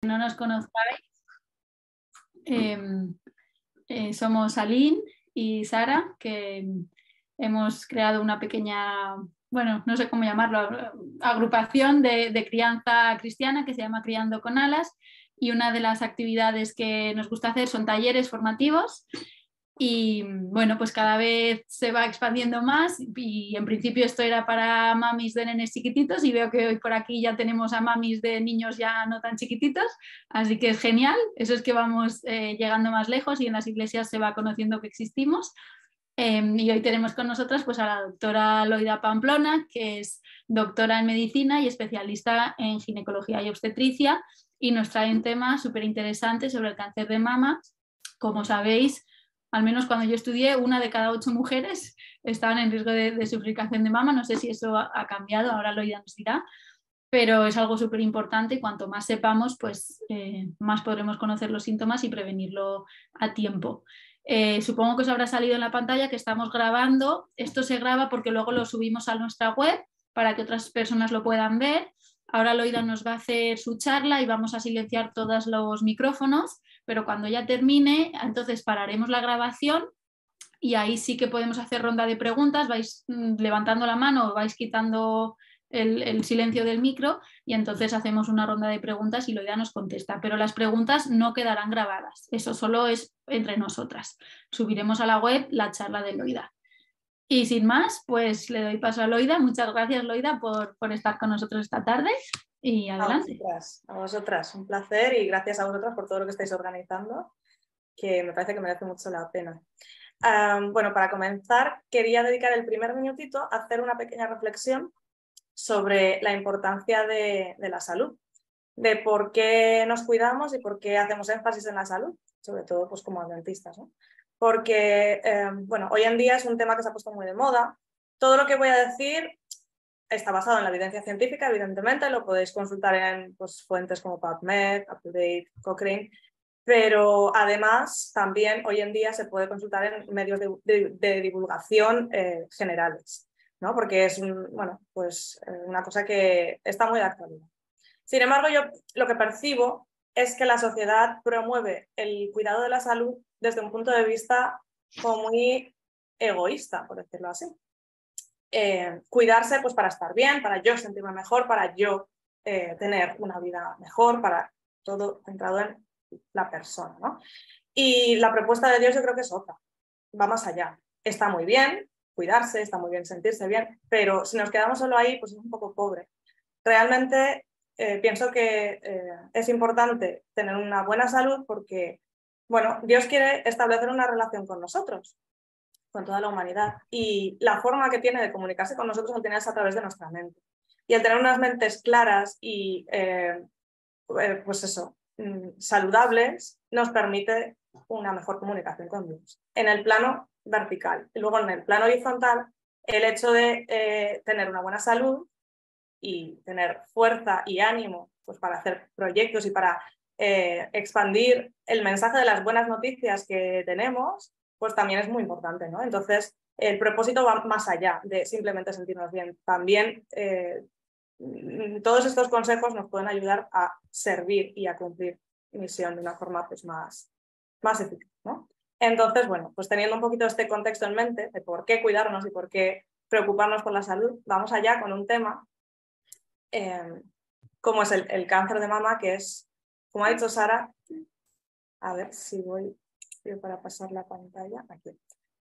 no nos conozcáis, somos Aline y Sara, que hemos creado una pequeña, bueno, no sé cómo llamarlo, agrupación de crianza cristiana que se llama Criando con Alas, y una de las actividades que nos gusta hacer son talleres formativos. Y bueno, pues cada vez se va expandiendo más y en principio esto era para mamis de nenes chiquititos y veo que hoy por aquí ya tenemos a mamis de niños ya no tan chiquititos, así que es genial, eso es que vamos llegando más lejos y en las iglesias se va conociendo que existimos. Y hoy tenemos con nosotras pues, a la doctora Loida Pamplona, que es doctora en medicina y especialista en ginecología y obstetricia, y nos trae un tema súper interesante sobre el cáncer de mama. Como sabéis, al menos cuando yo estudié, 1 de cada 8 mujeres estaban en riesgo de sufrir cáncer de mama. No sé si eso ha cambiado, ahora Loida nos dirá, pero es algo súper importante y cuanto más sepamos, pues más podremos conocer los síntomas y prevenirlo a tiempo. Supongo que os habrá salido en la pantalla que estamos grabando. Esto se graba porque luego lo subimos a nuestra web para que otras personas lo puedan ver. Ahora Loida nos va a hacer su charla y vamos a silenciar todos los micrófonos, pero cuando ya termine, entonces pararemos la grabación y ahí sí que podemos hacer ronda de preguntas. Vais levantando la mano o vais quitando el silencio del micro y entonces hacemos una ronda de preguntas y Loida nos contesta, pero las preguntas no quedarán grabadas, eso solo es entre nosotras. Subiremos a la web la charla de Loida. Y sin más, pues le doy paso a Loida. Muchas gracias, Loida, por estar con nosotros esta tarde y adelante. A vosotras, un placer y gracias a vosotras por todo lo que estáis organizando, que me parece que merece mucho la pena. Bueno, para comenzar, quería dedicar el primer minutito a hacer una pequeña reflexión sobre la importancia de la salud, de por qué nos cuidamos y por qué hacemos énfasis en la salud, sobre todo pues, como dentistas, ¿no? Porque bueno, hoy en día es un tema que se ha puesto muy de moda. Todo lo que voy a decir está basado en la evidencia científica, evidentemente, lo podéis consultar en pues, fuentes como PubMed, UpToDate, Cochrane, pero además también hoy en día se puede consultar en medios de divulgación generales, ¿no? Porque es bueno, pues, una cosa que está muy de actualidad. Sin embargo, yo lo que percibo es que la sociedad promueve el cuidado de la salud desde un punto de vista como muy egoísta, por decirlo así. Cuidarse pues, para estar bien, para yo sentirme mejor, para yo tener una vida mejor, para todo centrado en la persona, ¿no? Y la propuesta de Dios yo creo que es otra, va más allá. Está muy bien cuidarse, está muy bien sentirse bien, pero si nos quedamos solo ahí, pues es un poco pobre. Realmente pienso que es importante tener una buena salud porque, bueno, Dios quiere establecer una relación con nosotros, con toda la humanidad, y la forma que tiene de comunicarse con nosotros al final es a través de nuestra mente. Y al tener unas mentes claras y, pues eso, saludables, nos permite una mejor comunicación con Dios. En el plano vertical. Y luego en el plano horizontal, el hecho de tener una buena salud y tener fuerza y ánimo pues, para hacer proyectos y para expandir el mensaje de las buenas noticias que tenemos, pues también es muy importante, ¿no? Entonces, el propósito va más allá de simplemente sentirnos bien. También todos estos consejos nos pueden ayudar a servir y a cumplir misión de una forma pues, más eficaz, ¿no? Entonces, bueno, pues teniendo un poquito este contexto en mente de por qué cuidarnos y por qué preocuparnos por la salud, vamos allá con un tema como es el cáncer de mama, que es, como ha dicho Sara, a ver si voy para pasar la pantalla, aquí,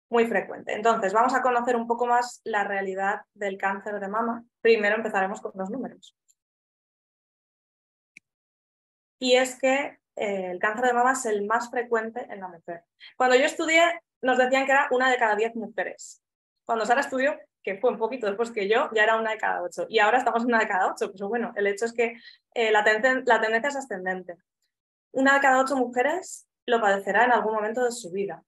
muy frecuente. Entonces, vamos a conocer un poco más la realidad del cáncer de mama. Primero empezaremos con los números. Y es que el cáncer de mama es el más frecuente en la mujer. Cuando yo estudié, nos decían que era 1 de cada 10 mujeres. Cuando Sara estudió, que fue un poquito después que yo, ya era 1 de cada 8. Y ahora estamos en 1 de cada 8. Pues bueno, el hecho es que la tendencia es ascendente. 1 de cada 8 mujeres lo padecerá en algún momento de su vida.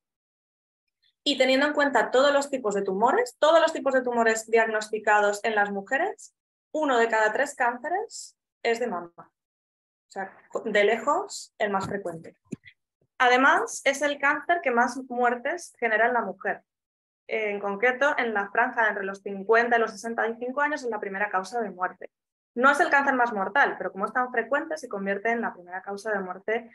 Y teniendo en cuenta todos los tipos de tumores diagnosticados en las mujeres, 1 de cada 3 cánceres es de mama. O sea, de lejos, el más frecuente. Además, es el cáncer que más muertes genera en la mujer. En concreto, en la franja entre los 50 y los 65 años es la primera causa de muerte. No es el cáncer más mortal, pero como es tan frecuente, se convierte en la primera causa de muerte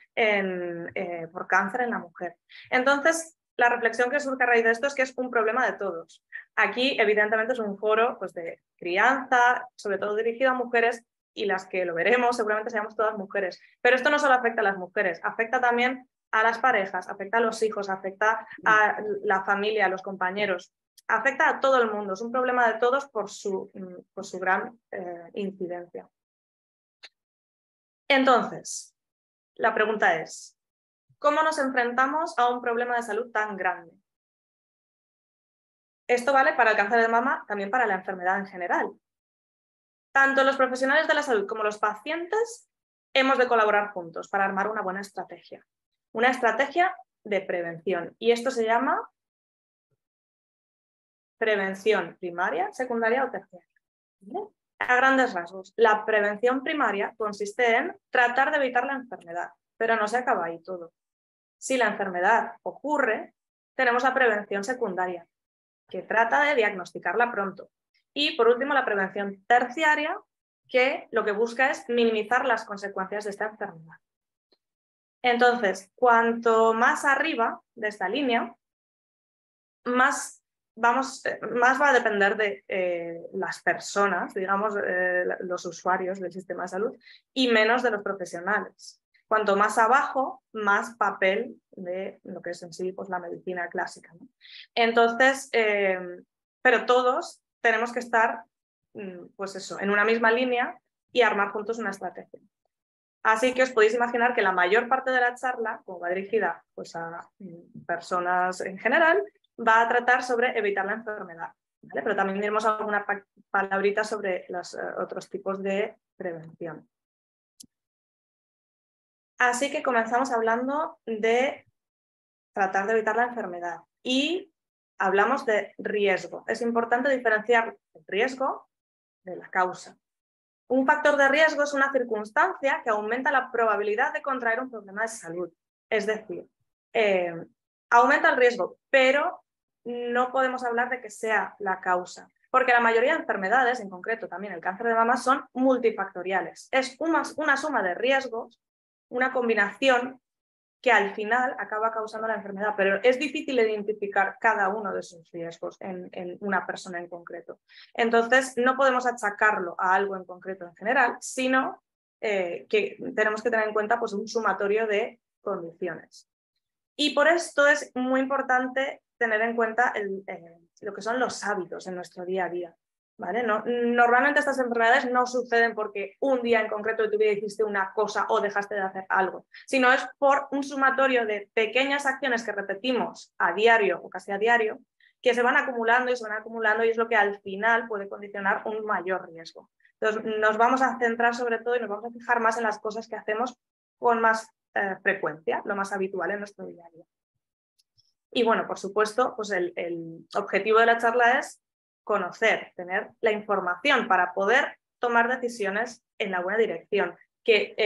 por cáncer en la mujer. Entonces, la reflexión que surge a raíz de esto es que es un problema de todos. Aquí, evidentemente, es un foro pues, de crianza, sobre todo dirigido a mujeres, y las que lo veremos seguramente seamos todas mujeres. Pero esto no solo afecta a las mujeres, afecta también a las parejas, afecta a los hijos, afecta a la familia, a los compañeros, afecta a todo el mundo. Es un problema de todos por su gran incidencia. Entonces, la pregunta es, ¿cómo nos enfrentamos a un problema de salud tan grande? Esto vale para el cáncer de mama, también para la enfermedad en general. Tanto los profesionales de la salud como los pacientes hemos de colaborar juntos para armar una buena estrategia. Una estrategia de prevención. Y esto se llama prevención primaria, secundaria o terciaria. ¿Vale? A grandes rasgos, la prevención primaria consiste en tratar de evitar la enfermedad, pero no se acaba ahí todo. Si la enfermedad ocurre, tenemos la prevención secundaria, que trata de diagnosticarla pronto. Y por último, la prevención terciaria, que lo que busca es minimizar las consecuencias de esta enfermedad. Entonces, cuanto más arriba de esta línea, más va a depender de las personas, digamos, los usuarios del sistema de salud, y menos de los profesionales. Cuanto más abajo, más papel de lo que es en sí pues, la medicina clásica, ¿no? Entonces, pero todos tenemos que estar pues eso, en una misma línea y armar juntos una estrategia. Así que os podéis imaginar que la mayor parte de la charla, como va dirigida pues, a personas en general, va a tratar sobre evitar la enfermedad, ¿vale? Pero también diremos alguna palabrita sobre los otros tipos de prevención. Así que comenzamos hablando de tratar de evitar la enfermedad y hablamos de riesgo. Es importante diferenciar el riesgo de la causa. Un factor de riesgo es una circunstancia que aumenta la probabilidad de contraer un problema de salud. Es decir, aumenta el riesgo, pero no podemos hablar de que sea la causa, porque la mayoría de enfermedades, en concreto también el cáncer de mama, son multifactoriales. Es una suma de riesgos, una combinación que al final acaba causando la enfermedad, pero es difícil identificar cada uno de esos riesgos en una persona en concreto. Entonces, no podemos achacarlo a algo en concreto en general, sino que tenemos que tener en cuenta pues, un sumatorio de condiciones. Y por esto es muy importante tener en cuenta lo que son los hábitos en nuestro día a día. ¿Vale? Normalmente estas enfermedades no suceden porque un día en concreto de tu vida hiciste una cosa o dejaste de hacer algo, sino es por un sumatorio de pequeñas acciones que repetimos a diario o casi a diario, que se van acumulando y se van acumulando y es lo que al final puede condicionar un mayor riesgo. Entonces nos vamos a centrar sobre todo y nos vamos a fijar más en las cosas que hacemos con más frecuencia, lo más habitual en nuestro día a día. Y bueno, por supuesto, pues el objetivo de la charla es conocer, tener la información para poder tomar decisiones en la buena dirección, que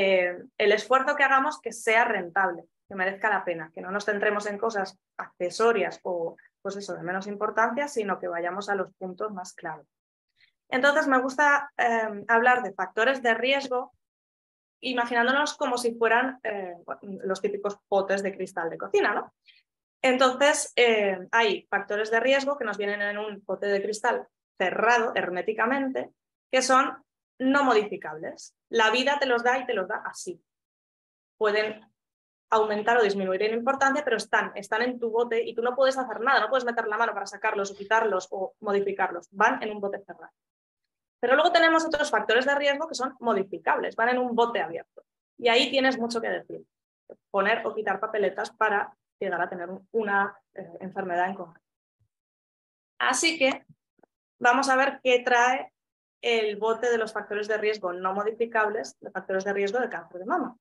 el esfuerzo que hagamos que sea rentable, que merezca la pena, que no nos centremos en cosas accesorias o pues eso, de menos importancia, sino que vayamos a los puntos más clave. Entonces me gusta hablar de factores de riesgo imaginándonos como si fueran los típicos potes de cristal de cocina, ¿no? Entonces, hay factores de riesgo que nos vienen en un pote de cristal cerrado herméticamente, que son no modificables. La vida te los da y te los da así. Pueden aumentar o disminuir en importancia, pero están en tu bote y tú no puedes hacer nada, no puedes meter la mano para sacarlos o quitarlos o modificarlos. Van en un bote cerrado. Pero luego tenemos otros factores de riesgo que son modificables, van en un bote abierto. Y ahí tienes mucho que decir. Poner o quitar papeletas para llegar a tener una enfermedad en concreto. Así que vamos a ver qué trae el bote de los factores de riesgo no modificables, de factores de riesgo de cáncer de mama.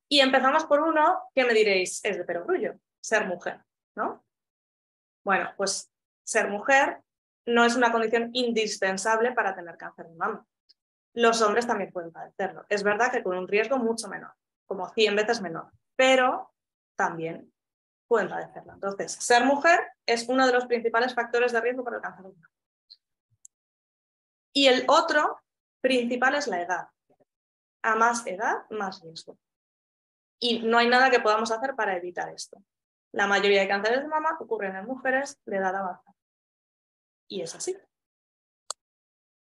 Y empezamos por uno que me diréis, es de perogrullo, ser mujer, ¿no? Bueno, pues ser mujer no es una condición indispensable para tener cáncer de mama. Los hombres también pueden padecerlo. Es verdad que con un riesgo mucho menor, como 100 veces menor, pero también pueden padecerlo. Entonces, ser mujer es uno de los principales factores de riesgo para el cáncer de mama. Y el otro principal es la edad. A más edad, más riesgo. Y no hay nada que podamos hacer para evitar esto. La mayoría de cánceres de mama ocurren en mujeres de edad avanzada. Y es así.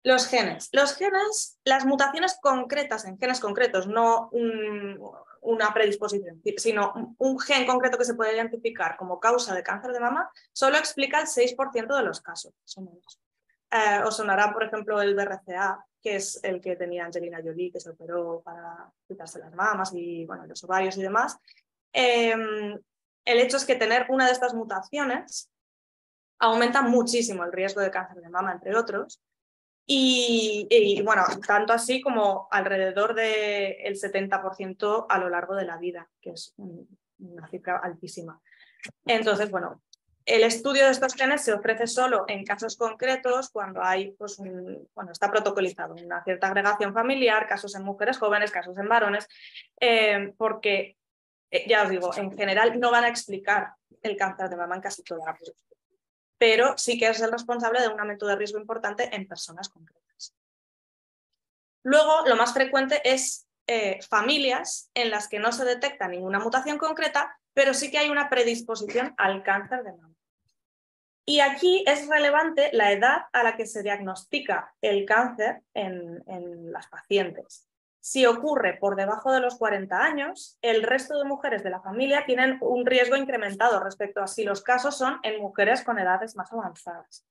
Los genes. Los genes, las mutaciones concretas en genes concretos, no una predisposición, sino un gen concreto que se puede identificar como causa de cáncer de mama, solo explica el 6% de los casos. Os sonará, por ejemplo, el BRCA, que es el que tenía Angelina Jolie, que se operó para quitarse las mamas y bueno, los ovarios y demás. El hecho es que tener una de estas mutaciones aumenta muchísimo el riesgo de cáncer de mama, entre otros. Y bueno, tanto así como alrededor del 70% a lo largo de la vida, que es una cifra altísima. Entonces, bueno, el estudio de estos genes se ofrece solo en casos concretos cuando hay, pues, está protocolizado una cierta agregación familiar, casos en mujeres jóvenes, casos en varones, porque, ya os digo, en general no van a explicar el cáncer de mama en casi toda la población, pero sí que es el responsable de un aumento de riesgo importante en personas concretas. Luego, lo más frecuente es familias en las que no se detecta ninguna mutación concreta, pero sí que hay una predisposición al cáncer de mama. Y aquí es relevante la edad a la que se diagnostica el cáncer en las pacientes. Si ocurre por debajo de los 40 años, el resto de mujeres de la familia tienen un riesgo incrementado respecto a si los casos son en mujeres con edades más avanzadas.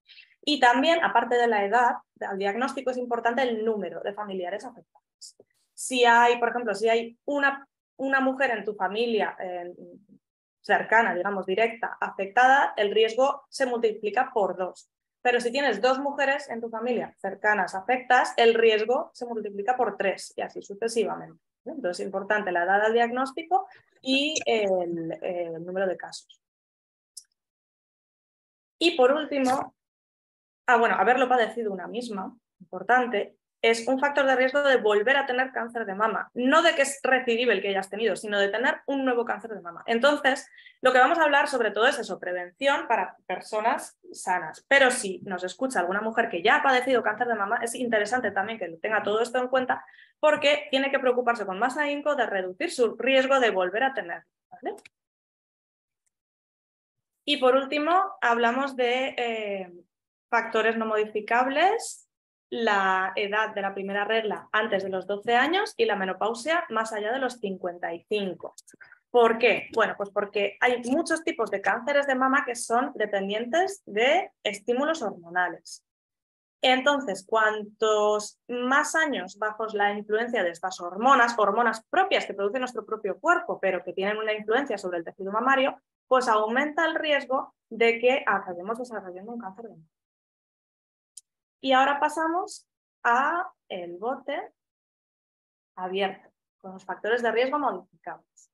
Y también, aparte de la edad, al diagnóstico es importante el número de familiares afectados. Si hay, por ejemplo, si hay una mujer en tu familia cercana, digamos, directa, afectada, el riesgo se multiplica por 2. Pero si tienes 2 mujeres en tu familia cercanas afectadas, el riesgo se multiplica por 3 y así sucesivamente. Entonces es importante la edad del diagnóstico y el número de casos. Y por último, haberlo padecido una misma, importante, es un factor de riesgo de volver a tener cáncer de mama. No de que es recidive el que hayas tenido, sino de tener un nuevo cáncer de mama. Entonces, lo que vamos a hablar sobre todo es eso, prevención para personas sanas. Pero si nos escucha alguna mujer que ya ha padecido cáncer de mama, es interesante también que tenga todo esto en cuenta porque tiene que preocuparse con más ahínco de reducir su riesgo de volver a tener. ¿Vale? Y por último, hablamos de factores no modificables, la edad de la primera regla antes de los 12 años y la menopausia más allá de los 55. ¿Por qué? Bueno, pues porque hay muchos tipos de cánceres de mama que son dependientes de estímulos hormonales. Entonces, cuantos más años bajo la influencia de estas hormonas propias que produce nuestro propio cuerpo, pero que tienen una influencia sobre el tejido mamario, pues aumenta el riesgo de que acabemos desarrollando un cáncer de mama. Y ahora pasamos a el bote abierto, con los factores de riesgo modificables.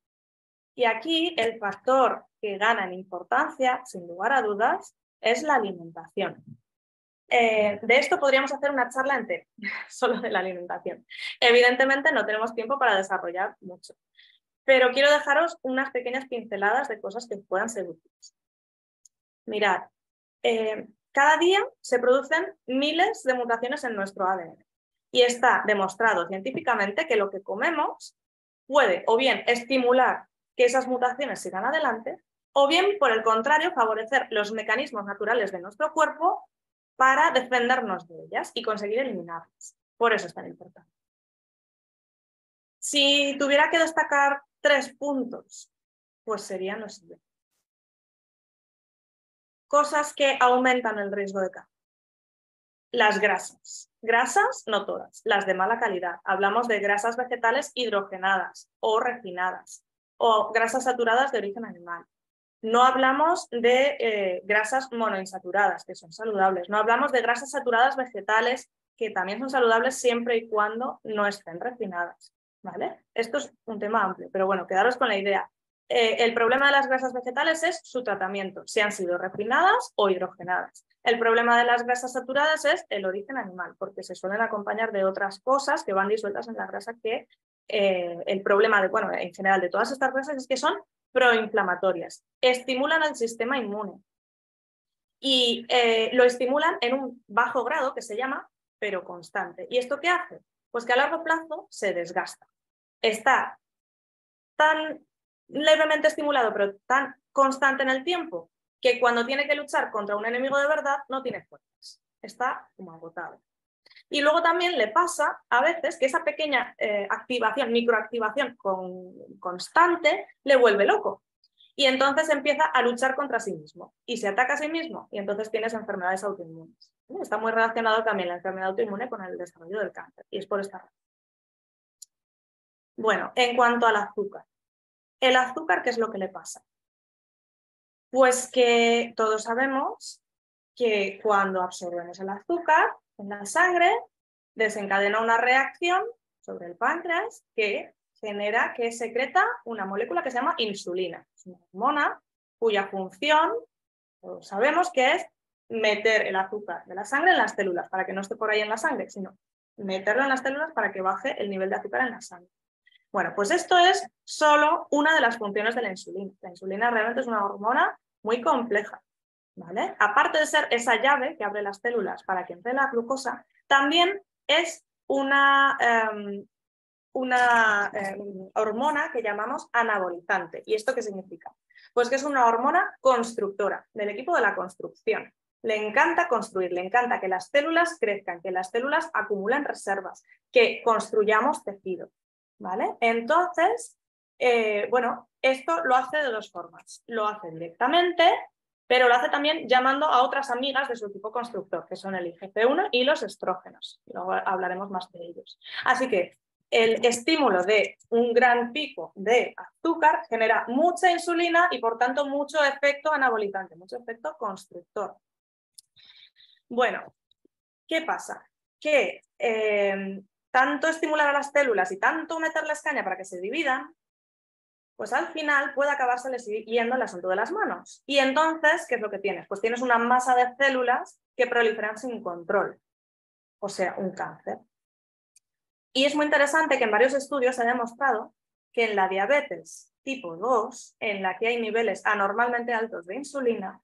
Y aquí el factor que gana en importancia, sin lugar a dudas, es la alimentación. De esto podríamos hacer una charla entera, solo de la alimentación. Evidentemente no tenemos tiempo para desarrollar mucho, pero quiero dejaros unas pequeñas pinceladas de cosas que puedan ser útiles. Mirad, cada día se producen miles de mutaciones en nuestro ADN y está demostrado científicamente que lo que comemos puede o bien estimular que esas mutaciones sigan adelante o bien, por el contrario, favorecer los mecanismos naturales de nuestro cuerpo para defendernos de ellas y conseguir eliminarlas. Por eso es tan importante. Si tuviera que destacar 3 puntos, pues serían los siguientes. Cosas que aumentan el riesgo de cáncer. Las grasas. Grasas, no todas, las de mala calidad. Hablamos de grasas vegetales hidrogenadas o refinadas o grasas saturadas de origen animal. No hablamos de grasas monoinsaturadas, que son saludables. No hablamos de grasas saturadas vegetales, que también son saludables siempre y cuando no estén refinadas. ¿Vale? Esto es un tema amplio, pero bueno, quedaros con la idea. El problema de las grasas vegetales es su tratamiento, si han sido refinadas o hidrogenadas. El problema de las grasas saturadas es el origen animal, porque se suelen acompañar de otras cosas que van disueltas en la grasa que el problema en general de todas estas grasas es que son proinflamatorias, estimulan al sistema inmune y lo estimulan en un bajo grado que se llama pero constante. ¿Y esto qué hace? Pues que a largo plazo se desgasta. Está tan levemente estimulado, pero tan constante en el tiempo, que cuando tiene que luchar contra un enemigo de verdad no tiene fuerzas. Está como agotado. Y luego también le pasa a veces que esa pequeña activación, microactivación constante, le vuelve loco. Y entonces empieza a luchar contra sí mismo. Y se ataca a sí mismo. Y entonces tienes enfermedades autoinmunes. Está muy relacionado también la enfermedad autoinmune con el desarrollo del cáncer. Y es por esta razón. Bueno, en cuanto al azúcar. ¿El azúcar qué es lo que le pasa? Pues que todos sabemos que cuando absorbemos el azúcar en la sangre, desencadena una reacción sobre el páncreas que genera que secreta una molécula que se llama insulina. Es una hormona cuya función, todos sabemos que es meter el azúcar de la sangre en las células, para que no esté por ahí en la sangre, sino meterlo en las células para que baje el nivel de azúcar en la sangre. Bueno, pues esto es solo una de las funciones de la insulina. La insulina realmente es una hormona muy compleja, ¿vale? Aparte de ser esa llave que abre las células para que entre la glucosa, también es una hormona que llamamos anabolizante. ¿Y esto qué significa? Pues que es una hormona constructora, del equipo de la construcción. Le encanta construir, le encanta que las células crezcan, que las células acumulen reservas, que construyamos tejido, ¿vale? Entonces, bueno, esto lo hace de dos formas. Lo hace directamente, pero lo hace también llamando a otras amigas de su equipo constructor, que son el IGF-1 y los estrógenos. Luego hablaremos más de ellos. Así que el estímulo de un gran pico de azúcar genera mucha insulina y por tanto mucho efecto anabolizante, mucho efecto constructor. Bueno, ¿qué pasa? Que tanto estimular a las células y tanto meterles caña para que se dividan, pues al final puede acabárseles yendo el asunto de las manos. Y entonces, ¿qué es lo que tienes? Pues tienes una masa de células que proliferan sin control, o sea, un cáncer. Y es muy interesante que en varios estudios se ha demostrado que en la diabetes tipo 2, en la que hay niveles anormalmente altos de insulina,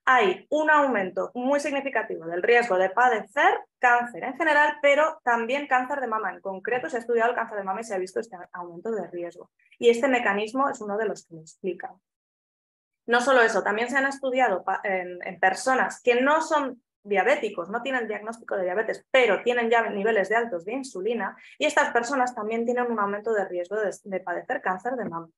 hay un aumento muy significativo del riesgo de padecer cáncer en general, pero también cáncer de mama. En concreto se ha estudiado el cáncer de mama y se ha visto este aumento de riesgo. Y este mecanismo es uno de los que lo explica. No solo eso, también se han estudiado en personas que no son diabéticos, no tienen diagnóstico de diabetes, pero tienen ya niveles de altos de insulina, y estas personas también tienen un aumento de riesgo de padecer cáncer de mama.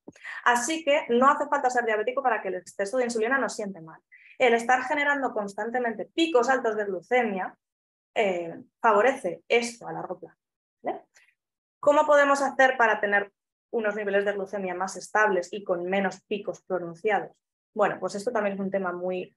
Así que no hace falta ser diabético para que el exceso de insulina nos siente mal. El estar generando constantemente picos altos de glucemia favorece esto a largo plazo, ¿vale? ¿Cómo podemos hacer para tener unos niveles de glucemia más estables y con menos picos pronunciados? Bueno, pues esto también es un tema muy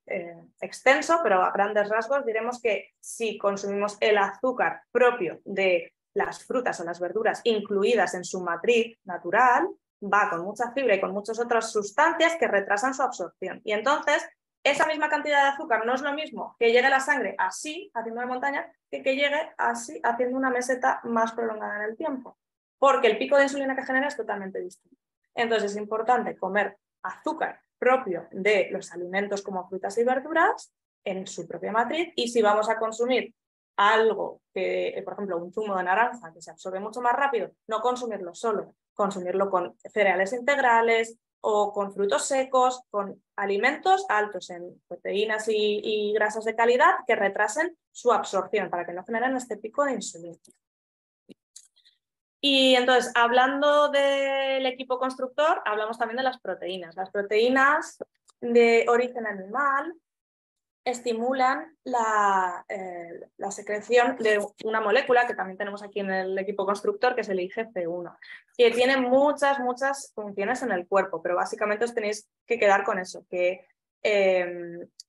extenso, pero a grandes rasgos diremos que si consumimos el azúcar propio de las frutas o las verduras incluidas en su matriz natural, va con mucha fibra y con muchas otras sustancias que retrasan su absorción. Y entonces, esa misma cantidad de azúcar no es lo mismo que llegue a la sangre así, haciendo una montaña, que llegue así, haciendo una meseta más prolongada en el tiempo. Porque el pico de insulina que genera es totalmente distinto. Entonces es importante comer azúcar propio de los alimentos como frutas y verduras en su propia matriz, y si vamos a consumir algo que, por ejemplo, un zumo de naranja que se absorbe mucho más rápido, no consumirlo solo, consumirlo con cereales integrales o con frutos secos, con alimentos altos en proteínas y grasas de calidad que retrasen su absorción para que no generen este pico de insulina. Y entonces, hablando del equipo constructor, hablamos también de las proteínas. Las proteínas de origen animal estimulan la secreción de una molécula que también tenemos aquí en el equipo constructor, que es el IGF-1, que tiene muchas funciones en el cuerpo, pero básicamente os tenéis que quedar con eso, que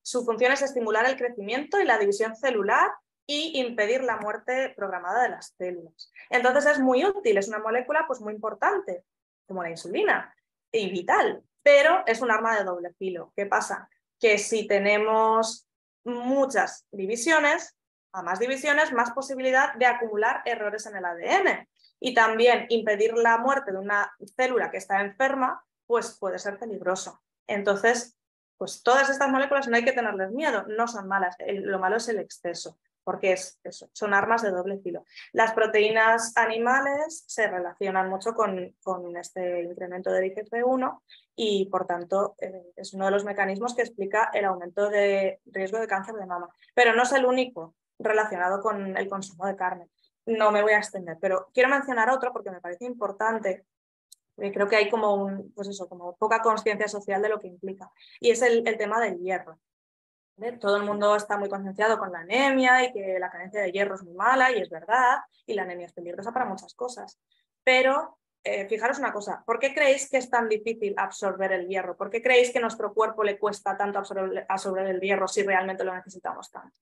su función es estimular el crecimiento y la división celular y impedir la muerte programada de las células. Entonces es muy útil, es una molécula pues muy importante, como la insulina, y vital, pero es un arma de doble filo. ¿Qué pasa? Que si tenemos muchas divisiones, a más divisiones, más posibilidad de acumular errores en el ADN. Y también impedir la muerte de una célula que está enferma, pues puede ser peligroso. Entonces, pues todas estas moléculas no hay que tenerles miedo, no son malas, lo malo es el exceso. porque es eso, son armas de doble filo. Las proteínas animales se relacionan mucho con este incremento del IGF-1 y, por tanto, es uno de los mecanismos que explica el aumento de riesgo de cáncer de mama. Pero no es el único relacionado con el consumo de carne. No me voy a extender, pero quiero mencionar otro porque me parece importante. Creo que hay como, pues eso, como poca conciencia social de lo que implica. Y es el tema del hierro. Todo el mundo está muy concienciado con la anemia y que la carencia de hierro es muy mala, y es verdad, y la anemia es peligrosa para muchas cosas. Pero fijaros una cosa, ¿por qué creéis que es tan difícil absorber el hierro? ¿Por qué creéis que a nuestro cuerpo le cuesta tanto absorber el hierro si realmente lo necesitamos tanto?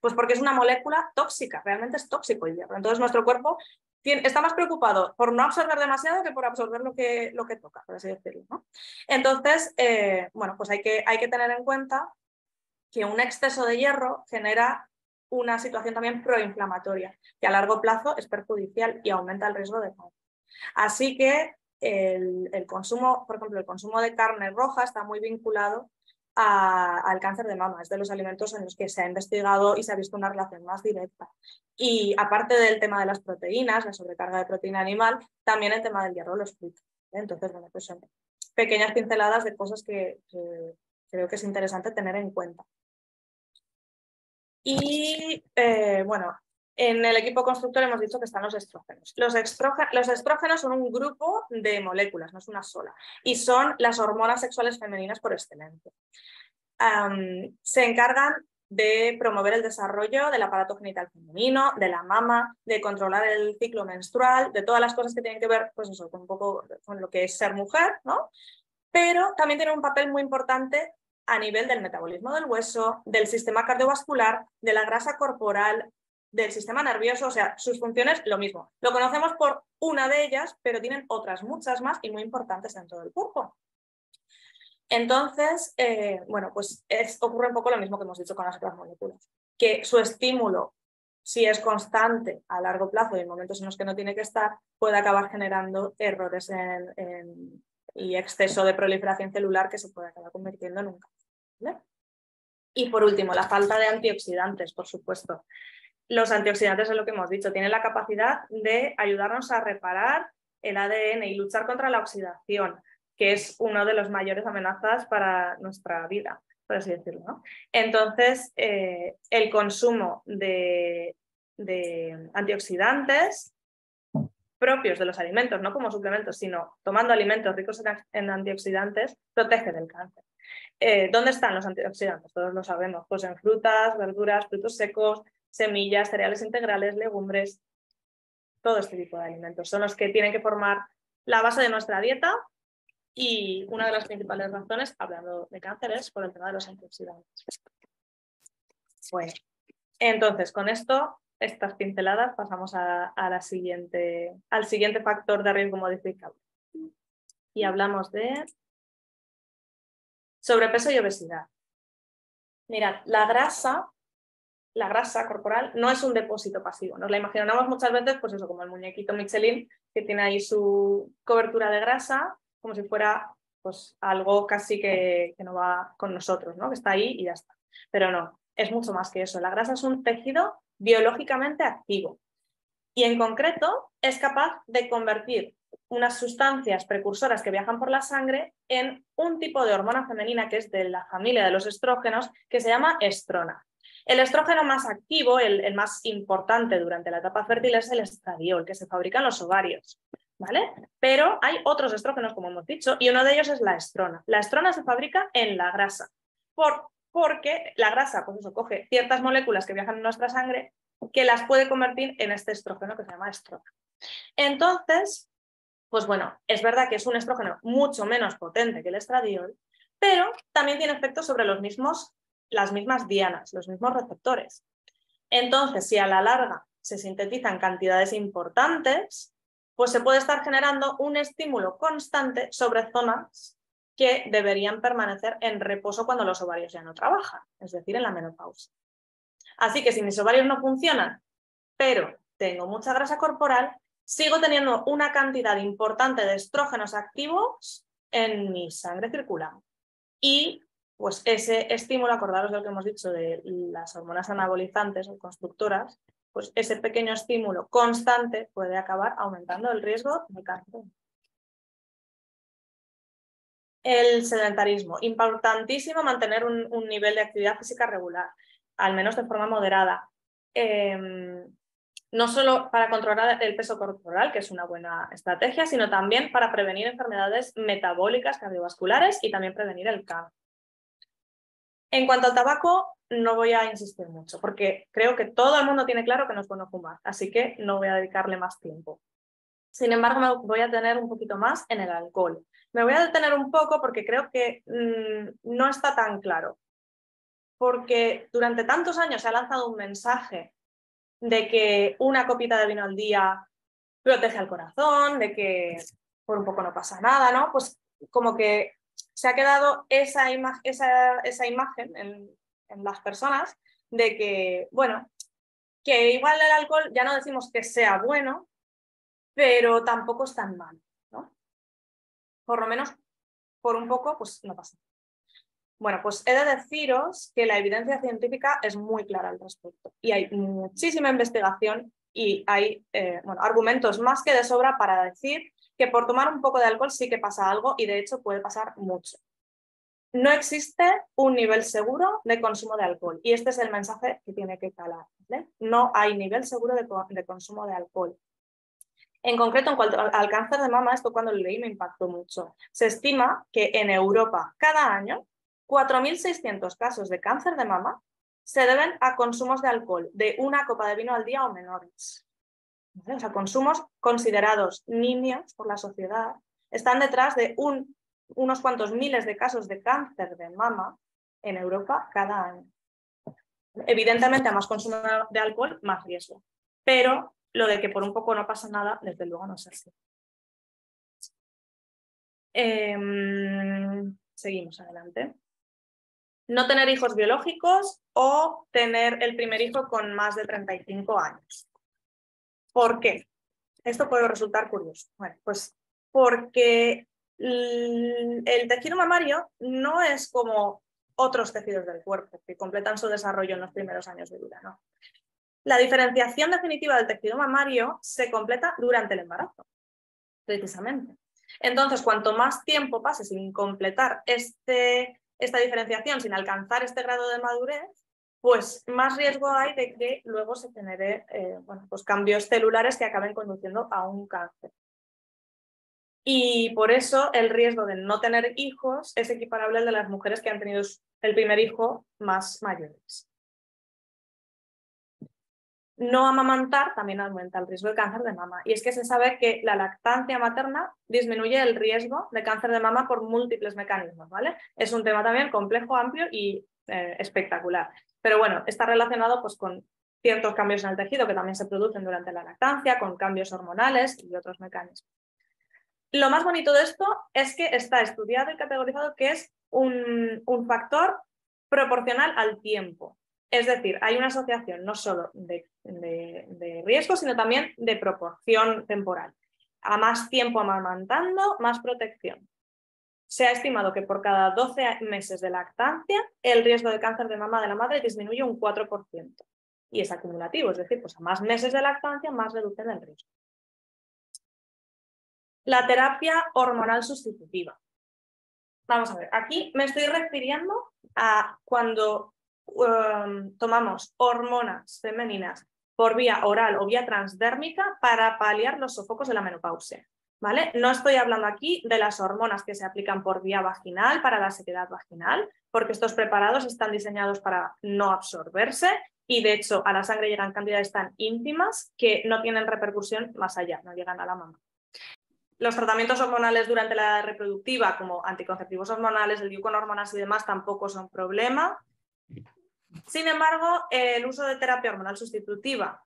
Pues porque es una molécula tóxica, realmente es tóxico el hierro. Entonces nuestro cuerpo está más preocupado por no absorber demasiado que por absorber lo que toca, por así decirlo, ¿no? Entonces, bueno, pues hay que tener en cuenta que un exceso de hierro genera una situación también proinflamatoria, que a largo plazo es perjudicial y aumenta el riesgo de cáncer. Así que el consumo, por ejemplo, el consumo de carne roja está muy vinculado al cáncer de mama. Es de los alimentos en los que se ha investigado y se ha visto una relación más directa. Y aparte del tema de las proteínas, la sobrecarga de proteína animal, también el tema del hierro lo explica. Entonces, bueno, pues son pequeñas pinceladas de cosas que creo que es interesante tener en cuenta. Y bueno, en el equipo constructor hemos dicho que están los estrógenos. Los estrógenos son un grupo de moléculas, no es una sola, y son las hormonas sexuales femeninas por excelencia. Se encargan de promover el desarrollo del aparato genital femenino, de la mama, de controlar el ciclo menstrual, de todas las cosas que tienen que ver, pues eso, con un poco con lo que es ser mujer, ¿no? Pero también tienen un papel muy importante a nivel del metabolismo del hueso, del sistema cardiovascular, de la grasa corporal, del sistema nervioso, o sea, sus funciones lo mismo. Lo conocemos por una de ellas, pero tienen otras muchas más y muy importantes en todo el cuerpo. Entonces, bueno, pues ocurre un poco lo mismo que hemos dicho con las otras moléculas, que su estímulo, si es constante a largo plazo y en momentos en los que no tiene que estar, puede acabar generando errores y exceso de proliferación celular que se puede acabar convirtiendo en un cáncer, ¿vale? Y por último, la falta de antioxidantes, por supuesto. Los antioxidantes es lo que hemos dicho, tienen la capacidad de ayudarnos a reparar el ADN y luchar contra la oxidación, que es una de las mayores amenazas para nuestra vida, por así decirlo, ¿no? Entonces, el consumo de antioxidantes propios de los alimentos, no como suplementos, sino tomando alimentos ricos en antioxidantes, protege del cáncer. ¿Dónde están los antioxidantes? Todos lo sabemos, pues en frutas, verduras, frutos secos, semillas, cereales integrales, legumbres, todo este tipo de alimentos. Son los que tienen que formar la base de nuestra dieta y una de las principales razones, hablando de cáncer, es por el tema de los antioxidantes. Bueno, entonces con esto, estas pinceladas, pasamos al siguiente factor de riesgo modificable. Y hablamos de sobrepeso y obesidad. Mirad, la grasa corporal no es un depósito pasivo. Nos la imaginamos muchas veces, pues eso, como el muñequito Michelin, que tiene ahí su cobertura de grasa, como si fuera pues algo casi que no va con nosotros, ¿no? Que está ahí y ya está. Pero no, es mucho más que eso. La grasa es un tejido biológicamente activo y en concreto es capaz de convertir unas sustancias precursoras que viajan por la sangre en un tipo de hormona femenina que es de la familia de los estrógenos, que se llama estrona. El estrógeno más activo, el más importante durante la etapa fértil, es el estradiol, que se fabrica en los ovarios, ¿vale? Pero hay otros estrógenos, como hemos dicho, y uno de ellos es la estrona. La estrona se fabrica en la grasa, porque la grasa, pues eso, coge ciertas moléculas que viajan en nuestra sangre que las puede convertir en este estrógeno que se llama estrona. Entonces, pues bueno, es verdad que es un estrógeno mucho menos potente que el estradiol, pero también tiene efectos sobre las mismas dianas, los mismos receptores. Entonces, si a la larga se sintetizan cantidades importantes, pues se puede estar generando un estímulo constante sobre zonas que deberían permanecer en reposo cuando los ovarios ya no trabajan, es decir, en la menopausia. Así que si mis ovarios no funcionan, pero tengo mucha grasa corporal, sigo teniendo una cantidad importante de estrógenos activos en mi sangre circulante. Y pues ese estímulo, acordaros de lo que hemos dicho de las hormonas anabolizantes o constructoras, pues ese pequeño estímulo constante puede acabar aumentando el riesgo de cáncer. El sedentarismo. Importantísimo mantener un nivel de actividad física regular, al menos de forma moderada. No solo para controlar el peso corporal, que es una buena estrategia, sino también para prevenir enfermedades metabólicas, cardiovasculares y también prevenir el cáncer. En cuanto al tabaco, no voy a insistir mucho, porque creo que todo el mundo tiene claro que no es bueno fumar, así que no voy a dedicarle más tiempo. Sin embargo, me voy a detener un poquito más en el alcohol. Me voy a detener un poco porque creo que no está tan claro. Porque durante tantos años se ha lanzado un mensaje de que una copita de vino al día protege al corazón, de que por un poco no pasa nada, ¿no? Pues como que se ha quedado esa imagen en las personas de que, bueno, que igual el alcohol ya no decimos que sea bueno, pero tampoco es tan mal, ¿no? Por lo menos por un poco, pues no pasa nada. Bueno, pues he de deciros que la evidencia científica es muy clara al respecto y hay muchísima investigación y hay argumentos más que de sobra para decir que por tomar un poco de alcohol sí que pasa algo y de hecho puede pasar mucho. No existe un nivel seguro de consumo de alcohol y este es el mensaje que tiene que calar, ¿vale? No hay nivel seguro de consumo de alcohol. En concreto, en cuanto al cáncer de mama, esto cuando lo leí me impactó mucho. Se estima que en Europa cada año 4.600 casos de cáncer de mama se deben a consumos de alcohol, de una copa de vino al día o menores. ¿Vale? O sea, consumos considerados nimios por la sociedad están detrás de unos cuantos miles de casos de cáncer de mama en Europa cada año. Evidentemente, a más consumo de alcohol, más riesgo. Pero lo de que por un poco no pasa nada, desde luego no es así. Seguimos adelante. No tener hijos biológicos o tener el primer hijo con más de 35 años. ¿Por qué? Esto puede resultar curioso. Bueno, pues porque el tejido mamario no es como otros tejidos del cuerpo que completan su desarrollo en los primeros años de vida, ¿no? La diferenciación definitiva del tejido mamario se completa durante el embarazo, precisamente. Entonces, cuanto más tiempo pase sin completar esta diferenciación, sin alcanzar este grado de madurez, pues más riesgo hay de que luego se genere pues cambios celulares que acaben conduciendo a un cáncer. Y por eso el riesgo de no tener hijos es equiparable al de las mujeres que han tenido el primer hijo más mayores. No amamantar también aumenta el riesgo de cáncer de mama. Y es que se sabe que la lactancia materna disminuye el riesgo de cáncer de mama por múltiples mecanismos, ¿vale? Es un tema también complejo, amplio y espectacular. Pero bueno, está relacionado pues, con ciertos cambios en el tejido que también se producen durante la lactancia, con cambios hormonales y otros mecanismos. Lo más bonito de esto es que está estudiado y categorizado que es un factor proporcional al tiempo. Es decir, hay una asociación no solo de riesgo, sino también de proporción temporal. A más tiempo amamantando, más protección. Se ha estimado que por cada 12 meses de lactancia, el riesgo de cáncer de mama de la madre disminuye un 4%. Y es acumulativo, es decir, pues a más meses de lactancia, más reducción del riesgo. La terapia hormonal sustitutiva. Vamos a ver, aquí me estoy refiriendo a cuando tomamos hormonas femeninas por vía oral o vía transdérmica para paliar los sofocos de la menopausia, ¿vale? No estoy hablando aquí de las hormonas que se aplican por vía vaginal para la sequedad vaginal, porque estos preparados están diseñados para no absorberse y de hecho a la sangre llegan cantidades tan ínfimas que no tienen repercusión más allá, no llegan a la mama. Los tratamientos hormonales durante la edad reproductiva, como anticonceptivos hormonales, el DIU con hormonas y demás, tampoco son problema. Sin embargo, el uso de terapia hormonal sustitutiva,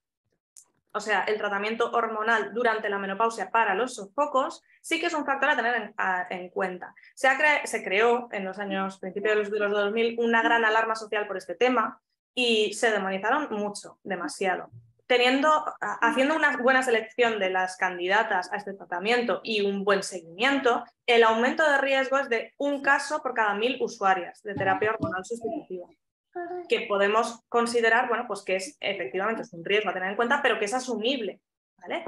o sea, el tratamiento hormonal durante la menopausia para los sofocos, sí que es un factor a tener en cuenta. Se creó en los años, principios de los 2000, una gran alarma social por este tema y se demonizaron mucho, demasiado. haciendo una buena selección de las candidatas a este tratamiento y un buen seguimiento, el aumento de riesgo es de 1 caso por cada 1000 usuarias de terapia hormonal sustitutiva, que podemos considerar, bueno, pues que efectivamente es un riesgo a tener en cuenta, pero que es asumible, ¿vale?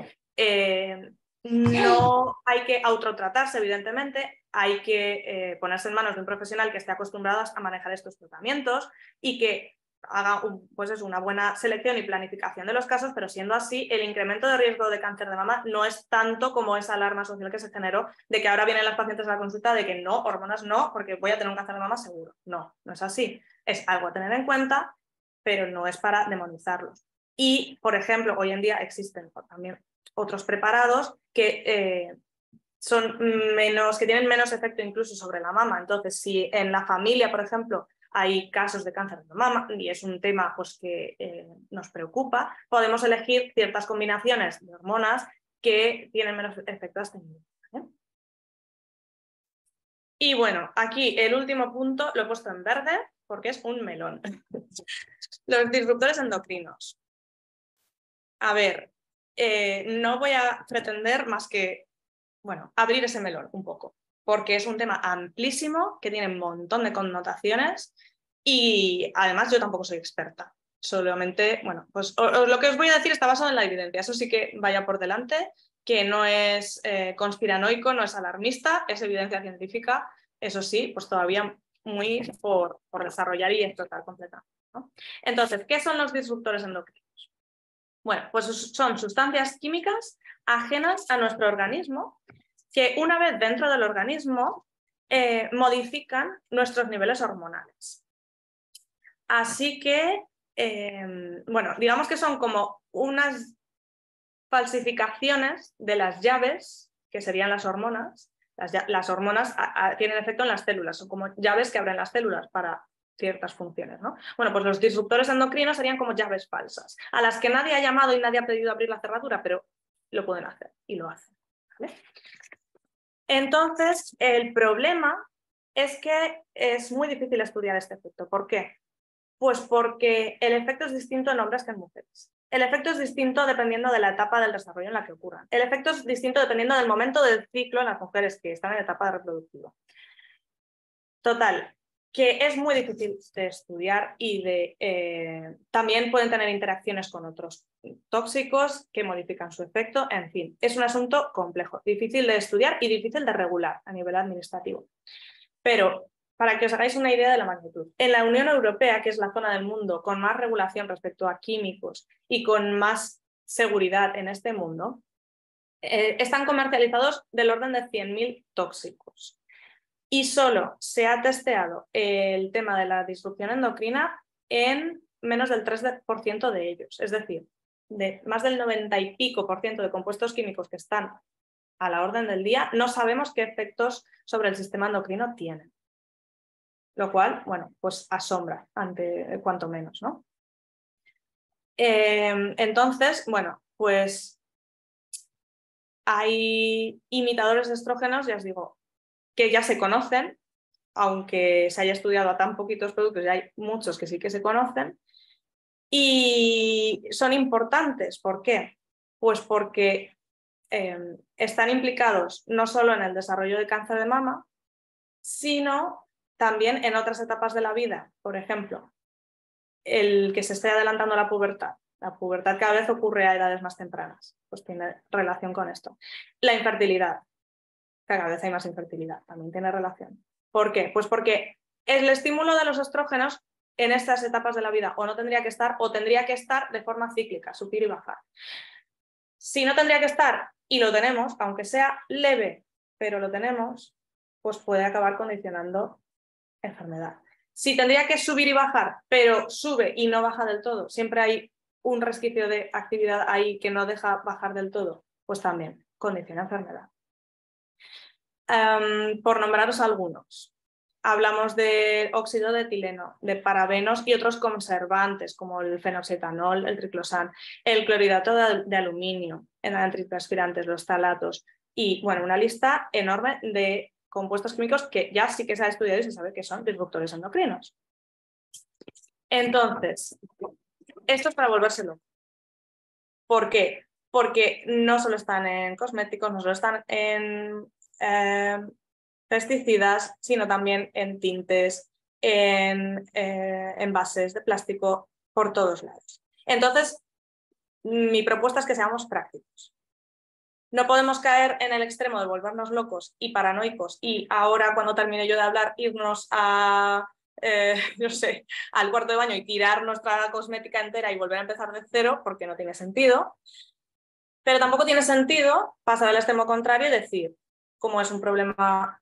No hay que autotratarse, evidentemente, hay que ponerse en manos de un profesional que esté acostumbrado a manejar estos tratamientos y que haga pues una buena selección y planificación de los casos, pero siendo así, el incremento de riesgo de cáncer de mama no es tanto como esa alarma social que se generó de que ahora vienen las pacientes a la consulta de que no, hormonas no, porque voy a tener un cáncer de mama seguro. No, no es así. Es algo a tener en cuenta, pero no es para demonizarlos. Y, por ejemplo, hoy en día existen también otros preparados que que tienen menos efecto incluso sobre la mama. Entonces, si en la familia, por ejemplo, hay casos de cáncer de mama y es un tema pues, que nos preocupa, podemos elegir ciertas combinaciones de hormonas que tienen menos efecto a este nivel, ¿vale? Y bueno, aquí el último punto lo he puesto en verde porque es un melón. Los disruptores endocrinos. A ver, no voy a pretender más que, bueno, abrir ese melón un poco, porque es un tema amplísimo que tiene un montón de connotaciones y además yo tampoco soy experta. Solamente, bueno, pues lo que os voy a decir está basado en la evidencia. Eso sí que vaya por delante, que no es conspiranoico, no es alarmista, es evidencia científica. Eso sí, pues todavía muy por desarrollar y explotar completamente, ¿no? Entonces, ¿qué son los disruptores endocrinos? Bueno, pues son sustancias químicas ajenas a nuestro organismo que una vez dentro del organismo modifican nuestros niveles hormonales. Así que, bueno, digamos que son como unas falsificaciones de las llaves, que serían las hormonas. Las hormonas tienen efecto en las células, son como llaves que abren las células para ciertas funciones, ¿no? Bueno, pues los disruptores endocrinos serían como llaves falsas, a las que nadie ha llamado y nadie ha pedido abrir la cerradura, pero lo pueden hacer y lo hacen, ¿vale? Entonces, el problema es que es muy difícil estudiar este efecto. ¿Por qué? Pues porque el efecto es distinto en hombres que en mujeres. El efecto es distinto dependiendo de la etapa del desarrollo en la que ocurra. El efecto es distinto dependiendo del momento del ciclo en las mujeres que están en etapa reproductiva. Total, que es muy difícil de estudiar y también pueden tener interacciones con otros tóxicos que modifican su efecto. En fin, es un asunto complejo, difícil de estudiar y difícil de regular a nivel administrativo. Pero para que os hagáis una idea de la magnitud, en la Unión Europea, que es la zona del mundo con más regulación respecto a químicos y con más seguridad en este mundo, están comercializados del orden de 100.000 tóxicos. Y solo se ha testeado el tema de la disrupción endocrina en menos del 3% de ellos. Es decir, de más del 90 y pico % de compuestos químicos que están a la orden del día, no sabemos qué efectos sobre el sistema endocrino tienen. Lo cual, bueno, pues asombra, ante cuanto menos, ¿no? Entonces, bueno, pues hay imitadores de estrógenos, ya os digo, que ya se conocen, aunque se haya estudiado a tan poquitos productos, ya hay muchos que sí que se conocen, y son importantes. ¿Por qué? Pues porque están implicados no solo en el desarrollo de cáncer de mama, sino también en otras etapas de la vida. Por ejemplo, el que se esté adelantando la pubertad. La pubertad cada vez ocurre a edades más tempranas, pues tiene relación con esto. La infertilidad, cada vez hay más infertilidad, también tiene relación. ¿Por qué? Pues porque el estímulo de los estrógenos en estas etapas de la vida o no tendría que estar o tendría que estar de forma cíclica, subir y bajar. Si no tendría que estar y lo tenemos, aunque sea leve, pero lo tenemos, pues puede acabar condicionando enfermedad. Si tendría que subir y bajar, pero sube y no baja del todo, siempre hay un resquicio de actividad ahí que no deja bajar del todo, pues también condiciona enfermedad. Por nombraros algunos, hablamos de óxido de etileno, de parabenos y otros conservantes como el fenoxetanol, el triclosan, el clorhidrato de aluminio, el antiperspirantes, los talatos y, bueno, una lista enorme de compuestos químicos que ya sí que se ha estudiado y se sabe que son disruptores endocrinos. Entonces, esto es para volvérselo. ¿Por qué? Porque no solo están en cosméticos, no solo están en pesticidas, sino también en tintes, en envases de plástico, por todos lados. Entonces, mi propuesta es que seamos prácticos. No podemos caer en el extremo de volvernos locos y paranoicos y ahora, cuando termine yo de hablar, irnos a, no sé, al cuarto de baño y tirar nuestra cosmética entera y volver a empezar de cero, porque no tiene sentido. Pero tampoco tiene sentido pasar al extremo contrario y decir, como es un problema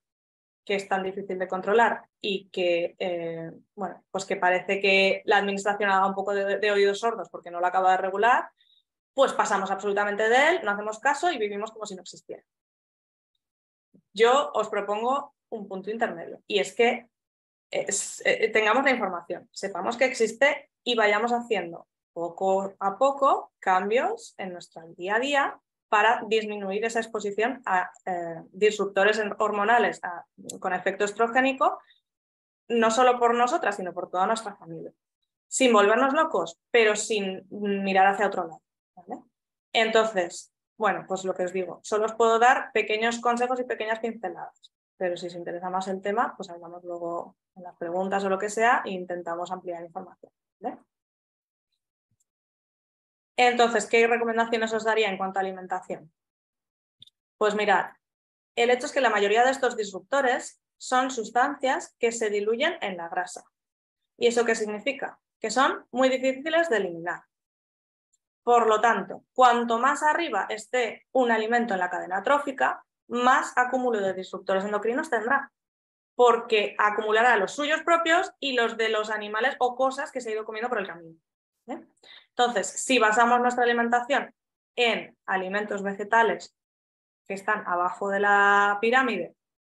que es tan difícil de controlar y que, bueno, pues que parece que la administración haga un poco de oídos sordos porque no lo acaba de regular, pues pasamos absolutamente de él, no hacemos caso y vivimos como si no existiera. Yo os propongo un punto intermedio y es que tengamos la información, sepamos que existe y vayamos haciendo poco a poco cambios en nuestro día a día para disminuir esa exposición a disruptores hormonales con efecto estrogénico, no solo por nosotras, sino por toda nuestra familia. Sin volvernos locos, pero sin mirar hacia otro lado, ¿vale? Entonces, bueno, pues lo que os digo, solo os puedo dar pequeños consejos y pequeñas pinceladas, pero si os interesa más el tema, pues hablamos luego en las preguntas o lo que sea e intentamos ampliar información, ¿vale? Entonces, ¿qué recomendaciones os daría en cuanto a alimentación? Pues mirad, el hecho es que la mayoría de estos disruptores son sustancias que se diluyen en la grasa. ¿Y eso qué significa? Que son muy difíciles de eliminar. Por lo tanto, cuanto más arriba esté un alimento en la cadena trófica, más acúmulo de disruptores endocrinos tendrá, porque acumulará los suyos propios y los de los animales o cosas que se ha ido comiendo por el camino. Entonces, si basamos nuestra alimentación en alimentos vegetales que están abajo de la pirámide,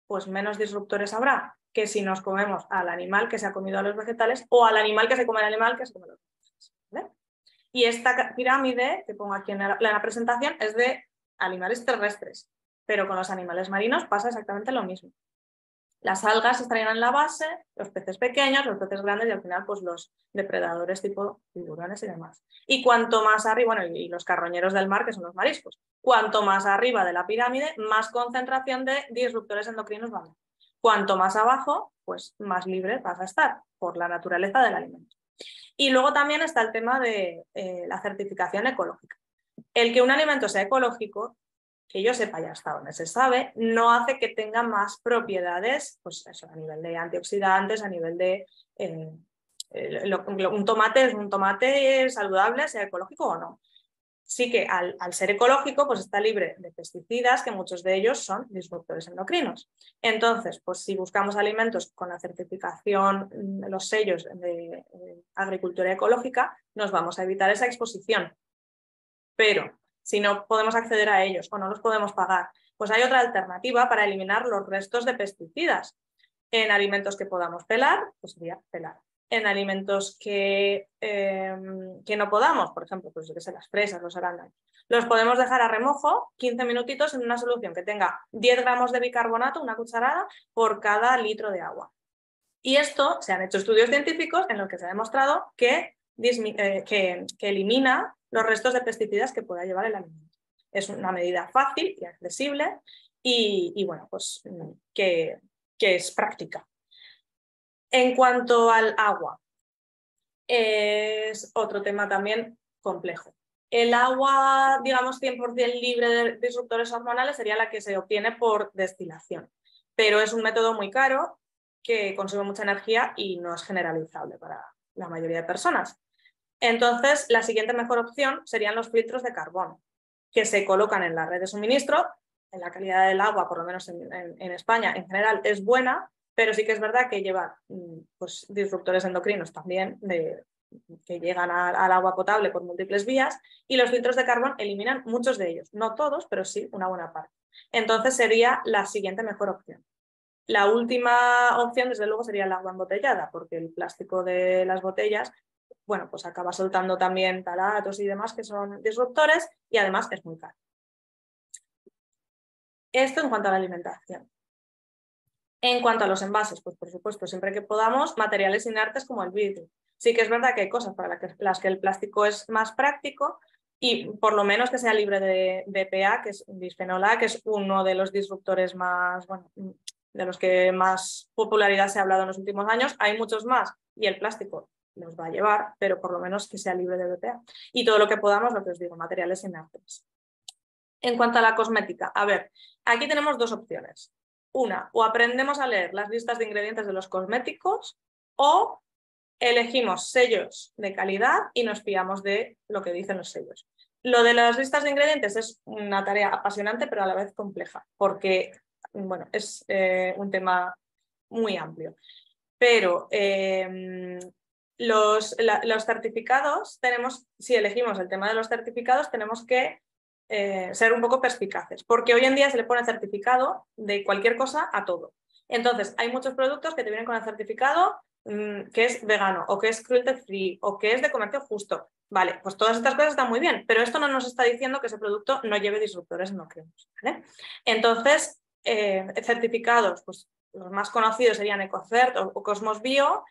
pues menos disruptores habrá que si nos comemos al animal que se ha comido a los vegetales o al animal que se come al animal que se come a los vegetales, ¿vale? Y esta pirámide que pongo aquí en la presentación es de animales terrestres, pero con los animales marinos pasa exactamente lo mismo. Las algas estarían en la base, los peces pequeños, los peces grandes y al final pues los depredadores tipo tiburones y demás. Y cuanto más arriba, bueno, y los carroñeros del mar, que son los mariscos, cuanto más arriba de la pirámide, más concentración de disruptores endocrinos va a haber. Cuanto más abajo, pues más libre vas a estar por la naturaleza del alimento. Y luego también está el tema de la certificación ecológica. El que un alimento sea ecológico, que yo sepa ya hasta donde se sabe, no hace que tenga más propiedades, pues eso, a nivel de antioxidantes, a nivel de un tomate es un tomate saludable, sea ecológico o no. Sí que al ser ecológico, pues está libre de pesticidas, que muchos de ellos son disruptores endocrinos. Entonces, pues si buscamos alimentos con la certificación, los sellos de agricultura ecológica, nos vamos a evitar esa exposición. Pero si no podemos acceder a ellos o no los podemos pagar, pues hay otra alternativa para eliminar los restos de pesticidas. En alimentos que podamos pelar, pues sería pelar. En alimentos que no podamos, por ejemplo, pues yo qué sé, las fresas, los arándanos, los podemos dejar a remojo 15 minutitos en una solución que tenga 10 gramos de bicarbonato, una cucharada, por cada litro de agua. Y esto, se han hecho estudios científicos en los que se ha demostrado que elimina los restos de pesticidas que pueda llevar el alimento. Es una medida fácil y accesible y bueno, pues que es práctica. En cuanto al agua, es otro tema también complejo. El agua, digamos, 100% libre de disruptores hormonales sería la que se obtiene por destilación, pero es un método muy caro que consume mucha energía y no es generalizable para la mayoría de personas. Entonces, la siguiente mejor opción serían los filtros de carbón, que se colocan en la red de suministro. En la calidad del agua, por lo menos en España, en general es buena, pero sí que es verdad que lleva pues, disruptores endocrinos también que llegan al agua potable por múltiples vías, y los filtros de carbón eliminan muchos de ellos, no todos, pero sí una buena parte. Entonces sería la siguiente mejor opción. La última opción, desde luego, sería el agua embotellada, porque el plástico de las botellas, bueno, pues acaba soltando también talatos y demás que son disruptores y además es muy caro. Esto en cuanto a la alimentación. En cuanto a los envases, pues por supuesto, siempre que podamos, materiales inertes como el vidrio. Sí que es verdad que hay cosas para las que el plástico es más práctico, y por lo menos que sea libre de BPA, que es bisfenol A, que es uno de los disruptores más, bueno, de los que más popularidad se ha hablado en los últimos años. Hay muchos más y el plástico los va a llevar, pero por lo menos que sea libre de BPA. Y todo lo que podamos, lo que os digo, materiales inertes. En cuanto a la cosmética, a ver, aquí tenemos dos opciones. Una, o aprendemos a leer las listas de ingredientes de los cosméticos o elegimos sellos de calidad y nos fiamos de lo que dicen los sellos. Lo de las listas de ingredientes es una tarea apasionante, pero a la vez compleja, porque bueno, es un tema muy amplio. Pero los certificados, si elegimos el tema de los certificados, tenemos que ser un poco perspicaces, porque hoy en día se le pone certificado de cualquier cosa a todo. Entonces, hay muchos productos que te vienen con el certificado que es vegano, o que es cruelty free, o que es de comercio justo. Vale, pues todas estas cosas están muy bien, pero esto no nos está diciendo que ese producto no lleve disruptores endocrinos, ¿vale? Entonces, certificados, pues los más conocidos serían EcoCert o Cosmos Bio.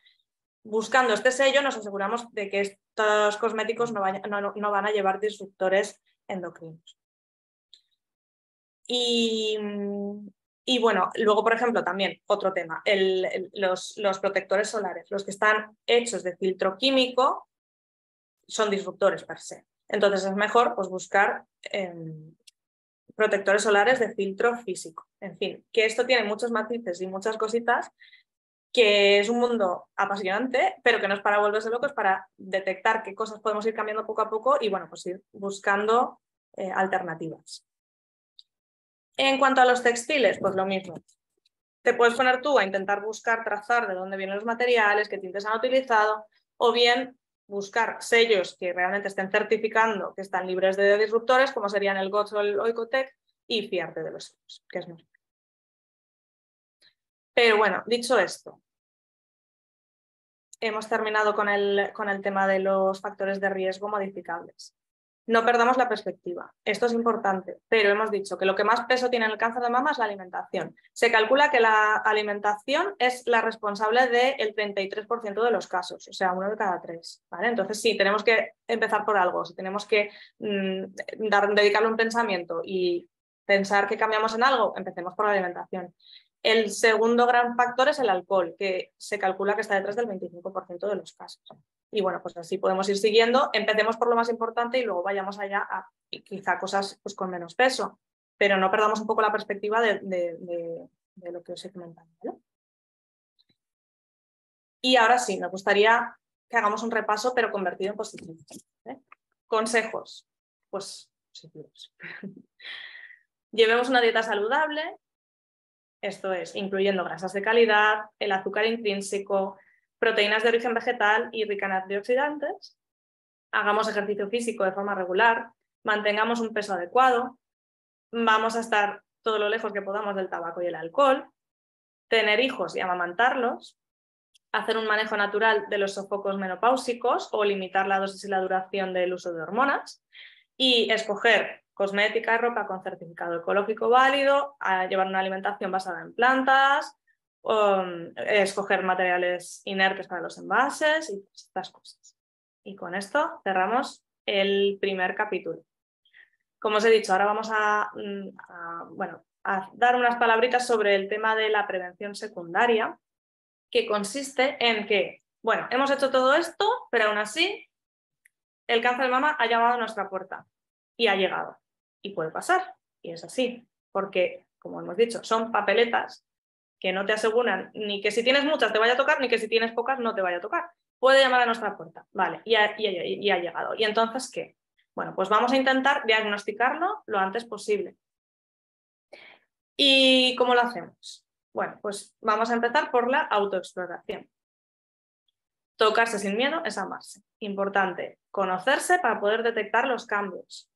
Buscando este sello nos aseguramos de que estos cosméticos no van a llevar disruptores endocrinos. Y bueno, luego, por ejemplo, también otro tema, los protectores solares, los que están hechos de filtro químico, son disruptores per se. Entonces es mejor pues, buscar protectores solares de filtro físico. En fin, que esto tiene muchos matices y muchas cositas, que es un mundo apasionante, pero que no es para volverse locos, para detectar qué cosas podemos ir cambiando poco a poco y bueno, pues ir buscando alternativas. En cuanto a los textiles, pues lo mismo. Te puedes poner tú a intentar buscar, trazar de dónde vienen los materiales, qué tintes han utilizado, o bien buscar sellos que realmente estén certificando que están libres de disruptores, como serían el GOTS o el Oecotec, y fiarte de los sellos, que es mejor. Pero bueno, dicho esto, hemos terminado con el tema de los factores de riesgo modificables. No perdamos la perspectiva, esto es importante, pero hemos dicho que lo que más peso tiene en el cáncer de mama es la alimentación. Se calcula que la alimentación es la responsable del 33% de los casos, o sea, 1 de cada 3. ¿Vale? Entonces, sí, tenemos que empezar por algo, si tenemos que dedicarle un pensamiento y pensar que cambiamos en algo, empecemos por la alimentación. El segundo gran factor es el alcohol, que se calcula que está detrás del 25% de los casos. Y bueno, pues así podemos ir siguiendo. Empecemos por lo más importante y luego vayamos allá a quizá cosas pues, con menos peso, pero no perdamos un poco la perspectiva de lo que os he comentado, ¿vale? Y ahora sí, me gustaría que hagamos un repaso, pero convertido en positivo, ¿vale? Consejos, pues positivos. Llevemos una dieta saludable, esto es, incluyendo grasas de calidad, el azúcar intrínseco, proteínas de origen vegetal y rica en antioxidantes. Hagamos ejercicio físico de forma regular, mantengamos un peso adecuado, vamos a estar todo lo lejos que podamos del tabaco y el alcohol, tener hijos y amamantarlos, hacer un manejo natural de los sofocos menopáusicos o limitar la dosis y la duración del uso de hormonas y escoger cosmética y ropa con certificado ecológico válido, a llevar una alimentación basada en plantas, escoger materiales inertes para los envases y estas cosas. Y con esto cerramos el primer capítulo. Como os he dicho, ahora vamos a dar unas palabritas sobre el tema de la prevención secundaria, que consiste en que, bueno, hemos hecho todo esto, pero aún así el cáncer de mama ha llamado a nuestra puerta y ha llegado. Y puede pasar, y es así, porque, como hemos dicho, son papeletas que no te aseguran ni que si tienes muchas te vaya a tocar, ni que si tienes pocas no te vaya a tocar. Puede llamar a nuestra puerta, vale, y ha llegado. ¿Y entonces qué? Bueno, pues vamos a intentar diagnosticarlo lo antes posible. ¿Y cómo lo hacemos? Bueno, pues vamos a empezar por la autoexploración. Tocarse sin miedo es amarse. Importante, conocerse para poder detectar los cambios.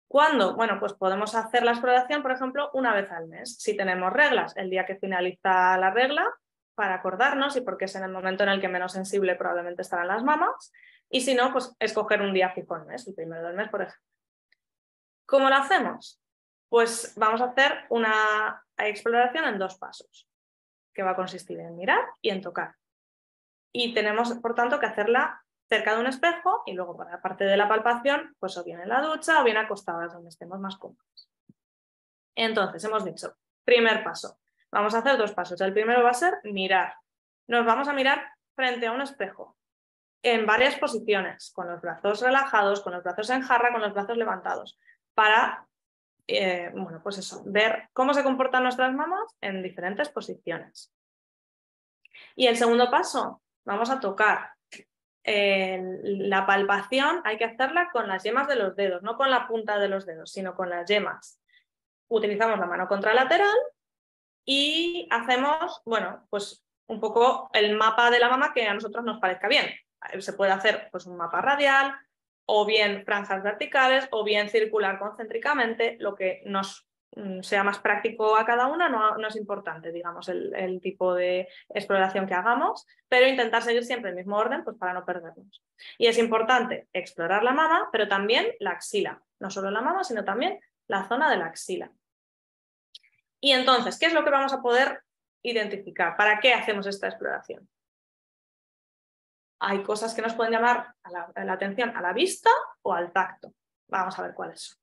¿Cuándo? Bueno, pues podemos hacer la exploración, por ejemplo, una vez al mes. Si tenemos reglas, el día que finaliza la regla, para acordarnos y porque es en el momento en el que menos sensible probablemente estarán las mamas. Y si no, pues escoger un día fijo al mes, el primero del mes, por ejemplo. ¿Cómo lo hacemos? Pues vamos a hacer una exploración en 2 pasos, que va a consistir en mirar y en tocar. Y tenemos, por tanto, que hacerla cerca de un espejo y luego para la parte de la palpación, pues o bien en la ducha o bien acostadas donde estemos más cómodos. Entonces, hemos dicho, primer paso, vamos a hacer 2 pasos. El primero va a ser mirar. Nos vamos a mirar frente a un espejo, en varias posiciones, con los brazos relajados, con los brazos en jarra, con los brazos levantados, para, bueno, pues eso, ver cómo se comportan nuestras mamas en diferentes posiciones. Y el segundo paso, vamos a tocar. La palpación hay que hacerla con las yemas de los dedos, no con la punta de los dedos, sino con las yemas. Utilizamos la mano contralateral y hacemos, bueno, pues un poco el mapa de la mama que a nosotros nos parezca bien. Se puede hacer pues un mapa radial, o bien franjas verticales, o bien circular concéntricamente, lo que nos sea más práctico a cada una no es importante, digamos, el tipo de exploración que hagamos, pero intentar seguir siempre el mismo orden pues para no perdernos. Y es importante explorar la mama, pero también la axila, no solo la mama, sino también la zona de la axila. Y entonces, ¿qué es lo que vamos a poder identificar? ¿Para qué hacemos esta exploración? Hay cosas que nos pueden llamar la atención a la vista o al tacto. Vamos a ver cuáles son.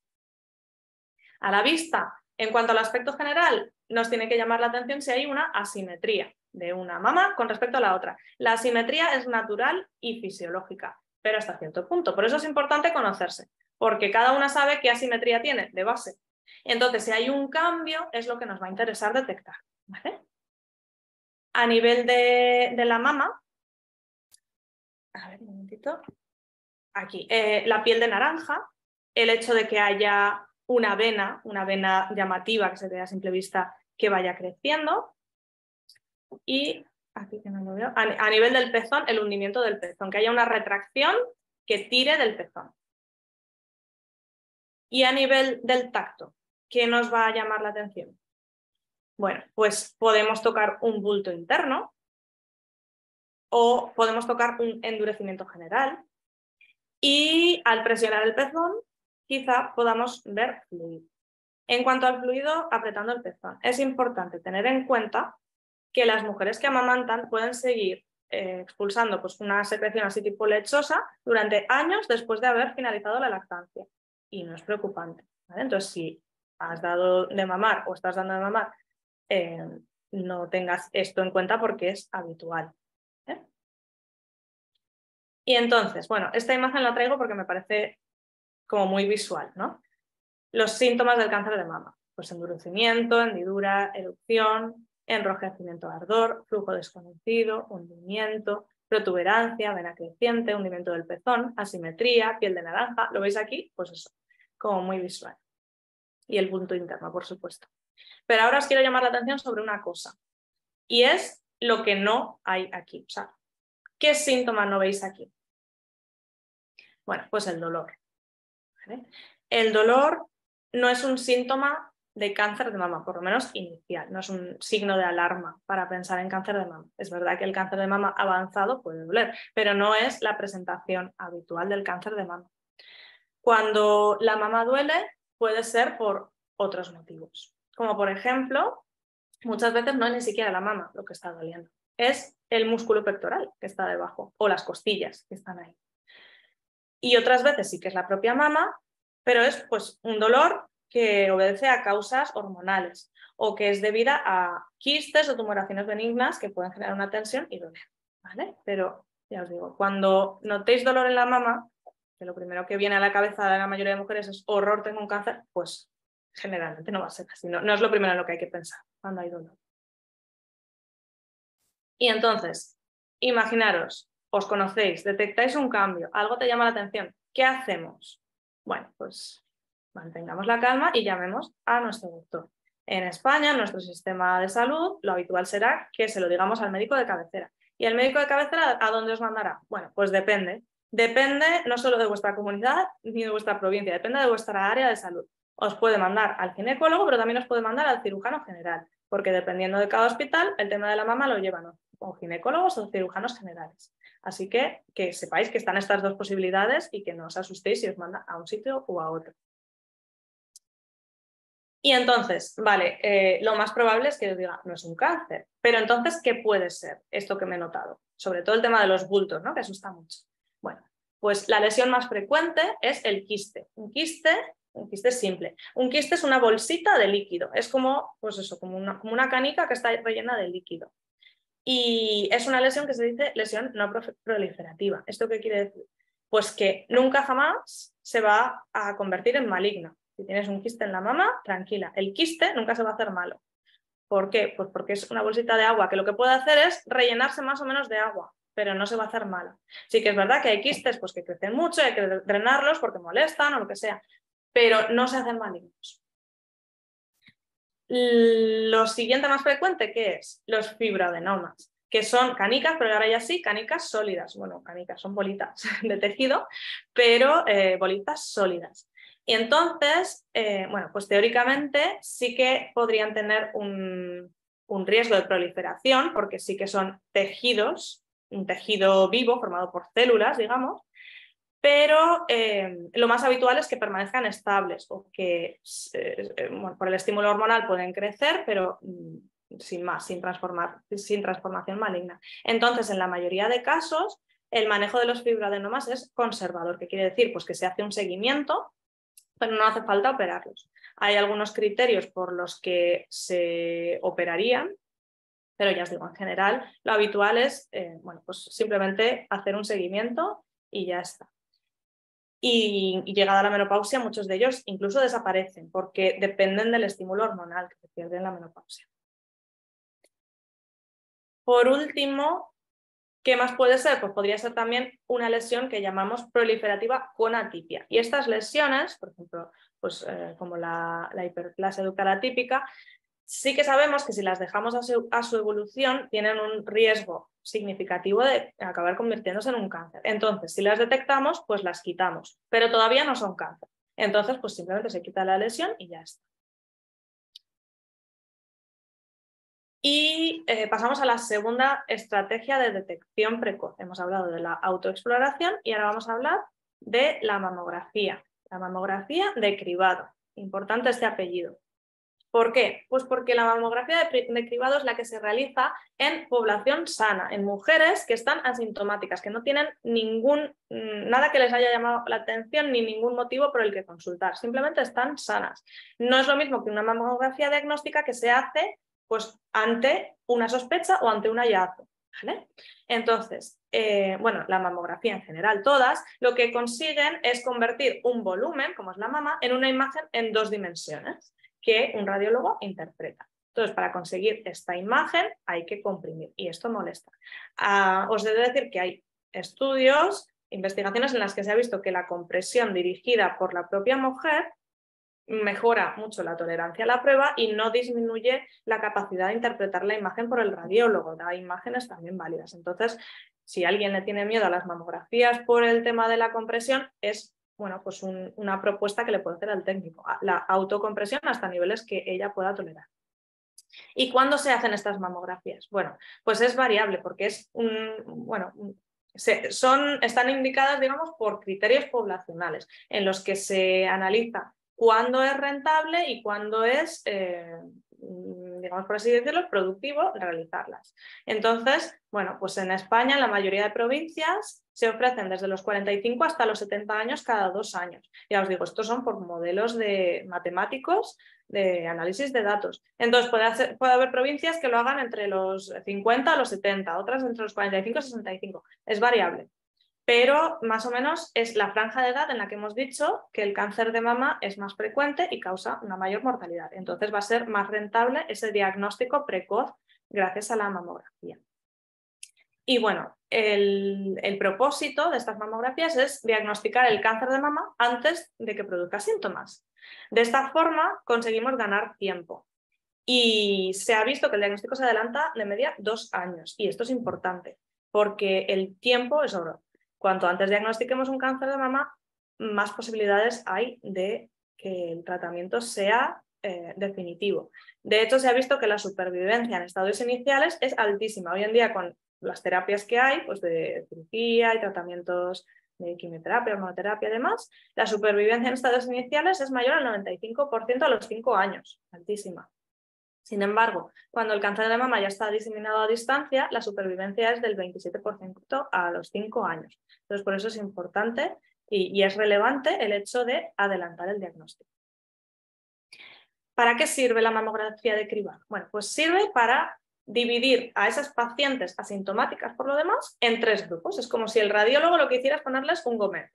A la vista, en cuanto al aspecto general, nos tiene que llamar la atención si hay una asimetría de una mama con respecto a la otra. La asimetría es natural y fisiológica, pero hasta cierto punto. Por eso es importante conocerse, porque cada una sabe qué asimetría tiene de base. Entonces, si hay un cambio, es lo que nos va a interesar detectar, ¿vale? A nivel de la mama, a ver, un momentito. Aquí, la piel de naranja, el hecho de que haya una vena llamativa que se vea a simple vista que vaya creciendo. Y aquí que no lo veo, a nivel del pezón, el hundimiento del pezón, que haya una retracción que tire del pezón. Y a nivel del tacto, ¿qué nos va a llamar la atención? Bueno, pues podemos tocar un bulto interno o podemos tocar un endurecimiento general y al presionar el pezón quizá podamos ver fluido. En cuanto al fluido, apretando el pezón, es importante tener en cuenta que las mujeres que amamantan pueden seguir expulsando pues, una secreción así tipo lechosa durante años después de haber finalizado la lactancia. Y no es preocupante, ¿vale? Entonces, si has dado de mamar o estás dando de mamar, no tengas esto en cuenta porque es habitual. Y entonces, bueno, esta imagen la traigo porque me parece como muy visual, ¿no? Los síntomas del cáncer de mama, pues endurecimiento, hendidura, erupción, enrojecimiento, ardor, flujo desconocido, hundimiento, protuberancia, vena creciente, hundimiento del pezón, asimetría, piel de naranja, ¿lo veis aquí? Pues eso, como muy visual. Y el punto interno, por supuesto. Pero ahora os quiero llamar la atención sobre una cosa, y es lo que no hay aquí. O sea, ¿qué síntomas no veis aquí? Bueno, pues el dolor. ¿Vale? El dolor no es un síntoma de cáncer de mama, por lo menos inicial, no es un signo de alarma para pensar en cáncer de mama. Es verdad que el cáncer de mama avanzado puede doler, pero no es la presentación habitual del cáncer de mama. Cuando la mama duele, puede ser por otros motivos, como por ejemplo, muchas veces no es ni siquiera la mama lo que está doliendo, es el músculo pectoral que está debajo o las costillas que están ahí. Y otras veces sí que es la propia mama, pero es pues un dolor que obedece a causas hormonales o que es debida a quistes o tumoraciones benignas que pueden generar una tensión y doler, ¿vale? Pero ya os digo, cuando notéis dolor en la mama, que lo primero que viene a la cabeza de la mayoría de mujeres es horror, tengo un cáncer, pues generalmente no va a ser así, no es lo primero en lo que hay que pensar cuando hay dolor. Y entonces, imaginaros, os conocéis, detectáis un cambio, algo te llama la atención, ¿qué hacemos? Bueno, pues mantengamos la calma y llamemos a nuestro doctor. En España, en nuestro sistema de salud, lo habitual será que se lo digamos al médico de cabecera. ¿Y el médico de cabecera a dónde os mandará? Bueno, pues depende. Depende no solo de vuestra comunidad ni de vuestra provincia, depende de vuestra área de salud. Os puede mandar al ginecólogo, pero también os puede mandar al cirujano general, porque dependiendo de cada hospital, el tema de la mama lo llevan o ginecólogos o cirujanos generales. Así que sepáis que están estas dos posibilidades y que no os asustéis si os manda a un sitio o a otro. Y entonces, vale, lo más probable es que os diga, no es un cáncer, pero entonces, ¿qué puede ser esto que me he notado? Sobre todo el tema de los bultos, ¿no? Que asusta mucho. Bueno, pues la lesión más frecuente es el quiste. Un quiste simple. Un quiste es una bolsita de líquido. Es como, pues eso, como una canica que está rellena de líquido. Y es una lesión que se dice lesión no proliferativa. ¿Esto qué quiere decir? Pues que nunca jamás se va a convertir en maligno. Si tienes un quiste en la mama, tranquila. El quiste nunca se va a hacer malo. ¿Por qué? Pues porque es una bolsita de agua que lo que puede hacer es rellenarse más o menos de agua, pero no se va a hacer malo. Sí que es verdad que hay quistes pues, que crecen mucho, hay que drenarlos porque molestan o lo que sea, pero no se hacen malignos. Lo siguiente más frecuente, ¿qué es? Los fibroadenomas, que son canicas, pero ahora ya sí, canicas sólidas. Bueno, canicas son bolitas de tejido, pero bolitas sólidas. Y entonces, bueno, pues teóricamente sí que podrían tener un riesgo de proliferación, porque sí que son tejidos, un tejido vivo formado por células, digamos, pero lo más habitual es que permanezcan estables o que bueno, por el estímulo hormonal pueden crecer, pero sin más, sin transformación maligna. Entonces, en la mayoría de casos, el manejo de los fibroadenomas es conservador. ¿Qué quiere decir? Pues que se hace un seguimiento, pero no hace falta operarlos. Hay algunos criterios por los que se operarían, pero ya os digo, en general, lo habitual es bueno, pues simplemente hacer un seguimiento y ya está. Y llegada a la menopausia, muchos de ellos incluso desaparecen porque dependen del estímulo hormonal que se pierde en la menopausia. Por último, ¿qué más puede ser? Pues podría ser también una lesión que llamamos proliferativa con atipia. Y estas lesiones, por ejemplo, pues, como la hiperplasia ductal atípica, sí que sabemos que si las dejamos a su evolución tienen un riesgo significativo de acabar convirtiéndose en un cáncer. Entonces, si las detectamos, pues las quitamos, pero todavía no son cáncer. Entonces, pues simplemente se quita la lesión y ya está. Y pasamos a la segunda estrategia de detección precoz. Hemos hablado de la autoexploración y ahora vamos a hablar de la mamografía. La mamografía de cribado. Importante este apellido. ¿Por qué? Pues porque la mamografía de cribado es la que se realiza en población sana, en mujeres que están asintomáticas, que no tienen nada que les haya llamado la atención ni ningún motivo por el que consultar, simplemente están sanas. No es lo mismo que una mamografía diagnóstica que se hace pues, ante una sospecha o ante un hallazgo. ¿Vale? Entonces, bueno, la mamografía en general, todas, lo que consiguen es convertir un volumen, como es la mama, en una imagen en 2 dimensiones que un radiólogo interpreta. Entonces, para conseguir esta imagen hay que comprimir y esto molesta. Os he de decir que hay estudios, investigaciones en las que se ha visto que la compresión dirigida por la propia mujer mejora mucho la tolerancia a la prueba y no disminuye la capacidad de interpretar la imagen por el radiólogo. Da imágenes también válidas. Entonces, si alguien le tiene miedo a las mamografías por el tema de la compresión, es bueno, pues una propuesta que le puede hacer al técnico, la autocompresión hasta niveles que ella pueda tolerar. ¿Y cuándo se hacen estas mamografías? Bueno, pues es variable porque es están indicadas, digamos, por criterios poblacionales en los que se analiza cuándo es rentable y cuándo es, digamos por así decirlo, productivo realizarlas. Entonces, bueno, pues en España, en la mayoría de provincias, se ofrecen desde los 45 hasta los 70 años cada 2 años. Ya os digo, estos son por modelos de matemáticos de análisis de datos. Entonces, puede haber provincias que lo hagan entre los 50 a los 70, otras entre los 45 y 65. Es variable. Pero más o menos es la franja de edad en la que hemos dicho que el cáncer de mama es más frecuente y causa una mayor mortalidad. Entonces va a ser más rentable ese diagnóstico precoz gracias a la mamografía. Y bueno, el propósito de estas mamografías es diagnosticar el cáncer de mama antes de que produzca síntomas. De esta forma conseguimos ganar tiempo. Y se ha visto que el diagnóstico se adelanta de media 2 años. Y esto es importante porque el tiempo es oro. Cuanto antes diagnostiquemos un cáncer de mama, más posibilidades hay de que el tratamiento sea definitivo. De hecho, se ha visto que la supervivencia en estadios iniciales es altísima. Hoy en día, con las terapias que hay, pues de cirugía y tratamientos de quimioterapia, hormonoterapia y demás, la supervivencia en estadios iniciales es mayor al 95% a los 5 años, altísima. Sin embargo, cuando el cáncer de mama ya está diseminado a distancia, la supervivencia es del 27% a los 5 años. Entonces, por eso es importante y es relevante el hecho de adelantar el diagnóstico. ¿Para qué sirve la mamografía de cribado? Bueno, pues sirve para dividir a esas pacientes asintomáticas por lo demás en 3 grupos. Es como si el radiólogo lo que hiciera es ponerles un gomet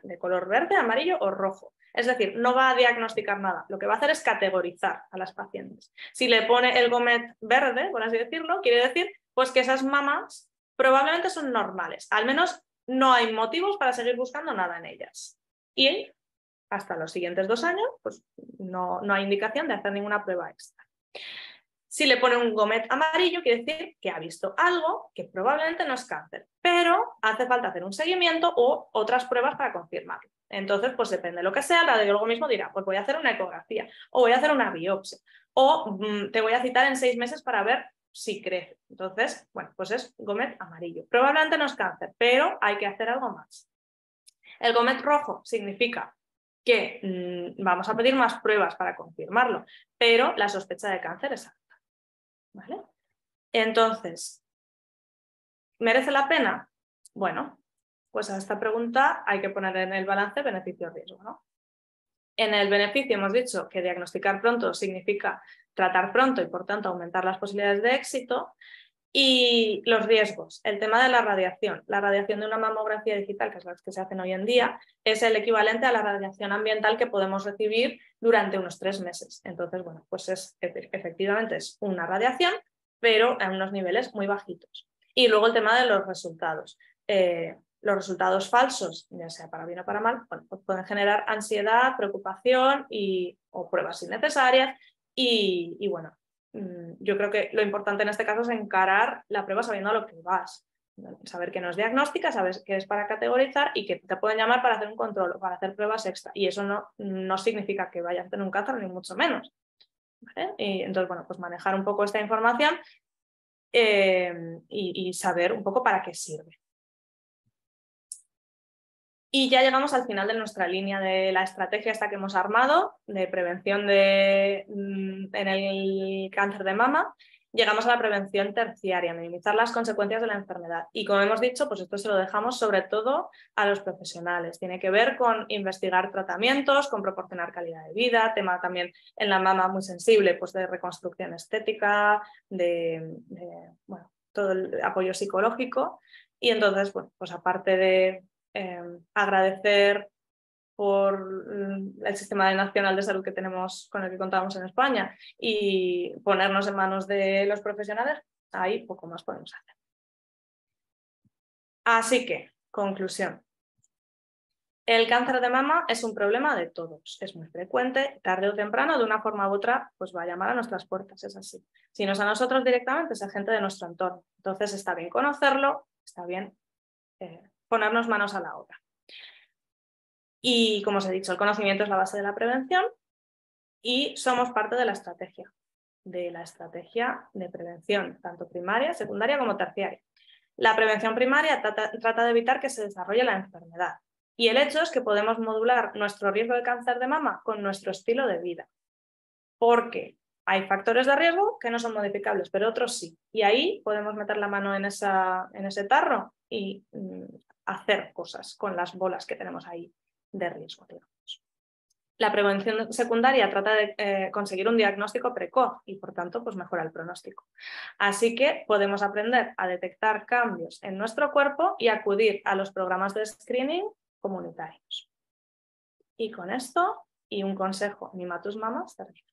de color verde, amarillo o rojo. Es decir, no va a diagnosticar nada, lo que va a hacer es categorizar a las pacientes. Si le pone el gomet verde, por así decirlo, quiere decir pues que esas mamas probablemente son normales, al menos no hay motivos para seguir buscando nada en ellas. Y hasta los siguientes 2 años, pues no hay indicación de hacer ninguna prueba extra. Si le pone un gomet amarillo, quiere decir que ha visto algo que probablemente no es cáncer, pero hace falta hacer un seguimiento o otras pruebas para confirmarlo. Entonces, pues depende de lo que sea, el radiólogo mismo dirá, pues voy a hacer una ecografía o voy a hacer una biopsia o te voy a citar en 6 meses para ver si crece. Entonces, bueno, pues es gomet amarillo. Probablemente no es cáncer, pero hay que hacer algo más. El gomet rojo significa que vamos a pedir más pruebas para confirmarlo, pero la sospecha de cáncer es alta. ¿Vale? Entonces, ¿merece la pena? Bueno, pues a esta pregunta hay que poner en el balance beneficio-riesgo, ¿no? En el beneficio hemos dicho que diagnosticar pronto significa tratar pronto y por tanto aumentar las posibilidades de éxito. Y los riesgos, el tema de la radiación. La radiación de una mamografía digital, que es la que se hacen hoy en día, es el equivalente a la radiación ambiental que podemos recibir durante unos 3 meses. Entonces, bueno, pues efectivamente es una radiación, pero a unos niveles muy bajitos. Y luego el tema de los resultados. Los resultados falsos, ya sea para bien o para mal, bueno, pues pueden generar ansiedad, preocupación o pruebas innecesarias y bueno, yo creo que lo importante en este caso es encarar la prueba sabiendo a lo que vas. Saber que no es diagnóstica, saber que es para categorizar y que te pueden llamar para hacer un control o para hacer pruebas extra. Y eso no significa que vayas a tener un cáncer, ni mucho menos. ¿Vale? Y entonces, bueno, pues manejar un poco esta información y saber un poco para qué sirve. Y ya llegamos al final de nuestra línea de la estrategia esta que hemos armado de prevención en el cáncer de mama. Llegamos a la prevención terciaria, minimizar las consecuencias de la enfermedad. Y como hemos dicho, pues esto se lo dejamos sobre todo a los profesionales. Tiene que ver con investigar tratamientos, con proporcionar calidad de vida, tema también en la mama muy sensible, pues de reconstrucción estética, bueno, todo el apoyo psicológico. Y entonces, bueno, pues aparte de agradecer por el sistema nacional de salud que tenemos, con el que contamos en España, y ponernos en manos de los profesionales, ahí poco más podemos hacer. Así que, conclusión. El cáncer de mama es un problema de todos, es muy frecuente, tarde o temprano, de una forma u otra, pues va a llamar a nuestras puertas, es así. Si no es a nosotros directamente, es a gente de nuestro entorno. Entonces está bien conocerlo, está bien ponernos manos a la obra. Y como os he dicho, el conocimiento es la base de la prevención y somos parte de la estrategia de prevención, tanto primaria, secundaria como terciaria. La prevención primaria trata de evitar que se desarrolle la enfermedad. Y el hecho es que podemos modular nuestro riesgo de cáncer de mama con nuestro estilo de vida. Porque hay factores de riesgo que no son modificables, pero otros sí. Y ahí podemos meter la mano en ese tarro y hacer cosas con las bolas que tenemos ahí de riesgo, digamos. La prevención secundaria trata de conseguir un diagnóstico precoz y, por tanto, pues mejora el pronóstico. Así que podemos aprender a detectar cambios en nuestro cuerpo y acudir a los programas de screening comunitarios. Y con esto y un consejo, mima tus mamas, termino.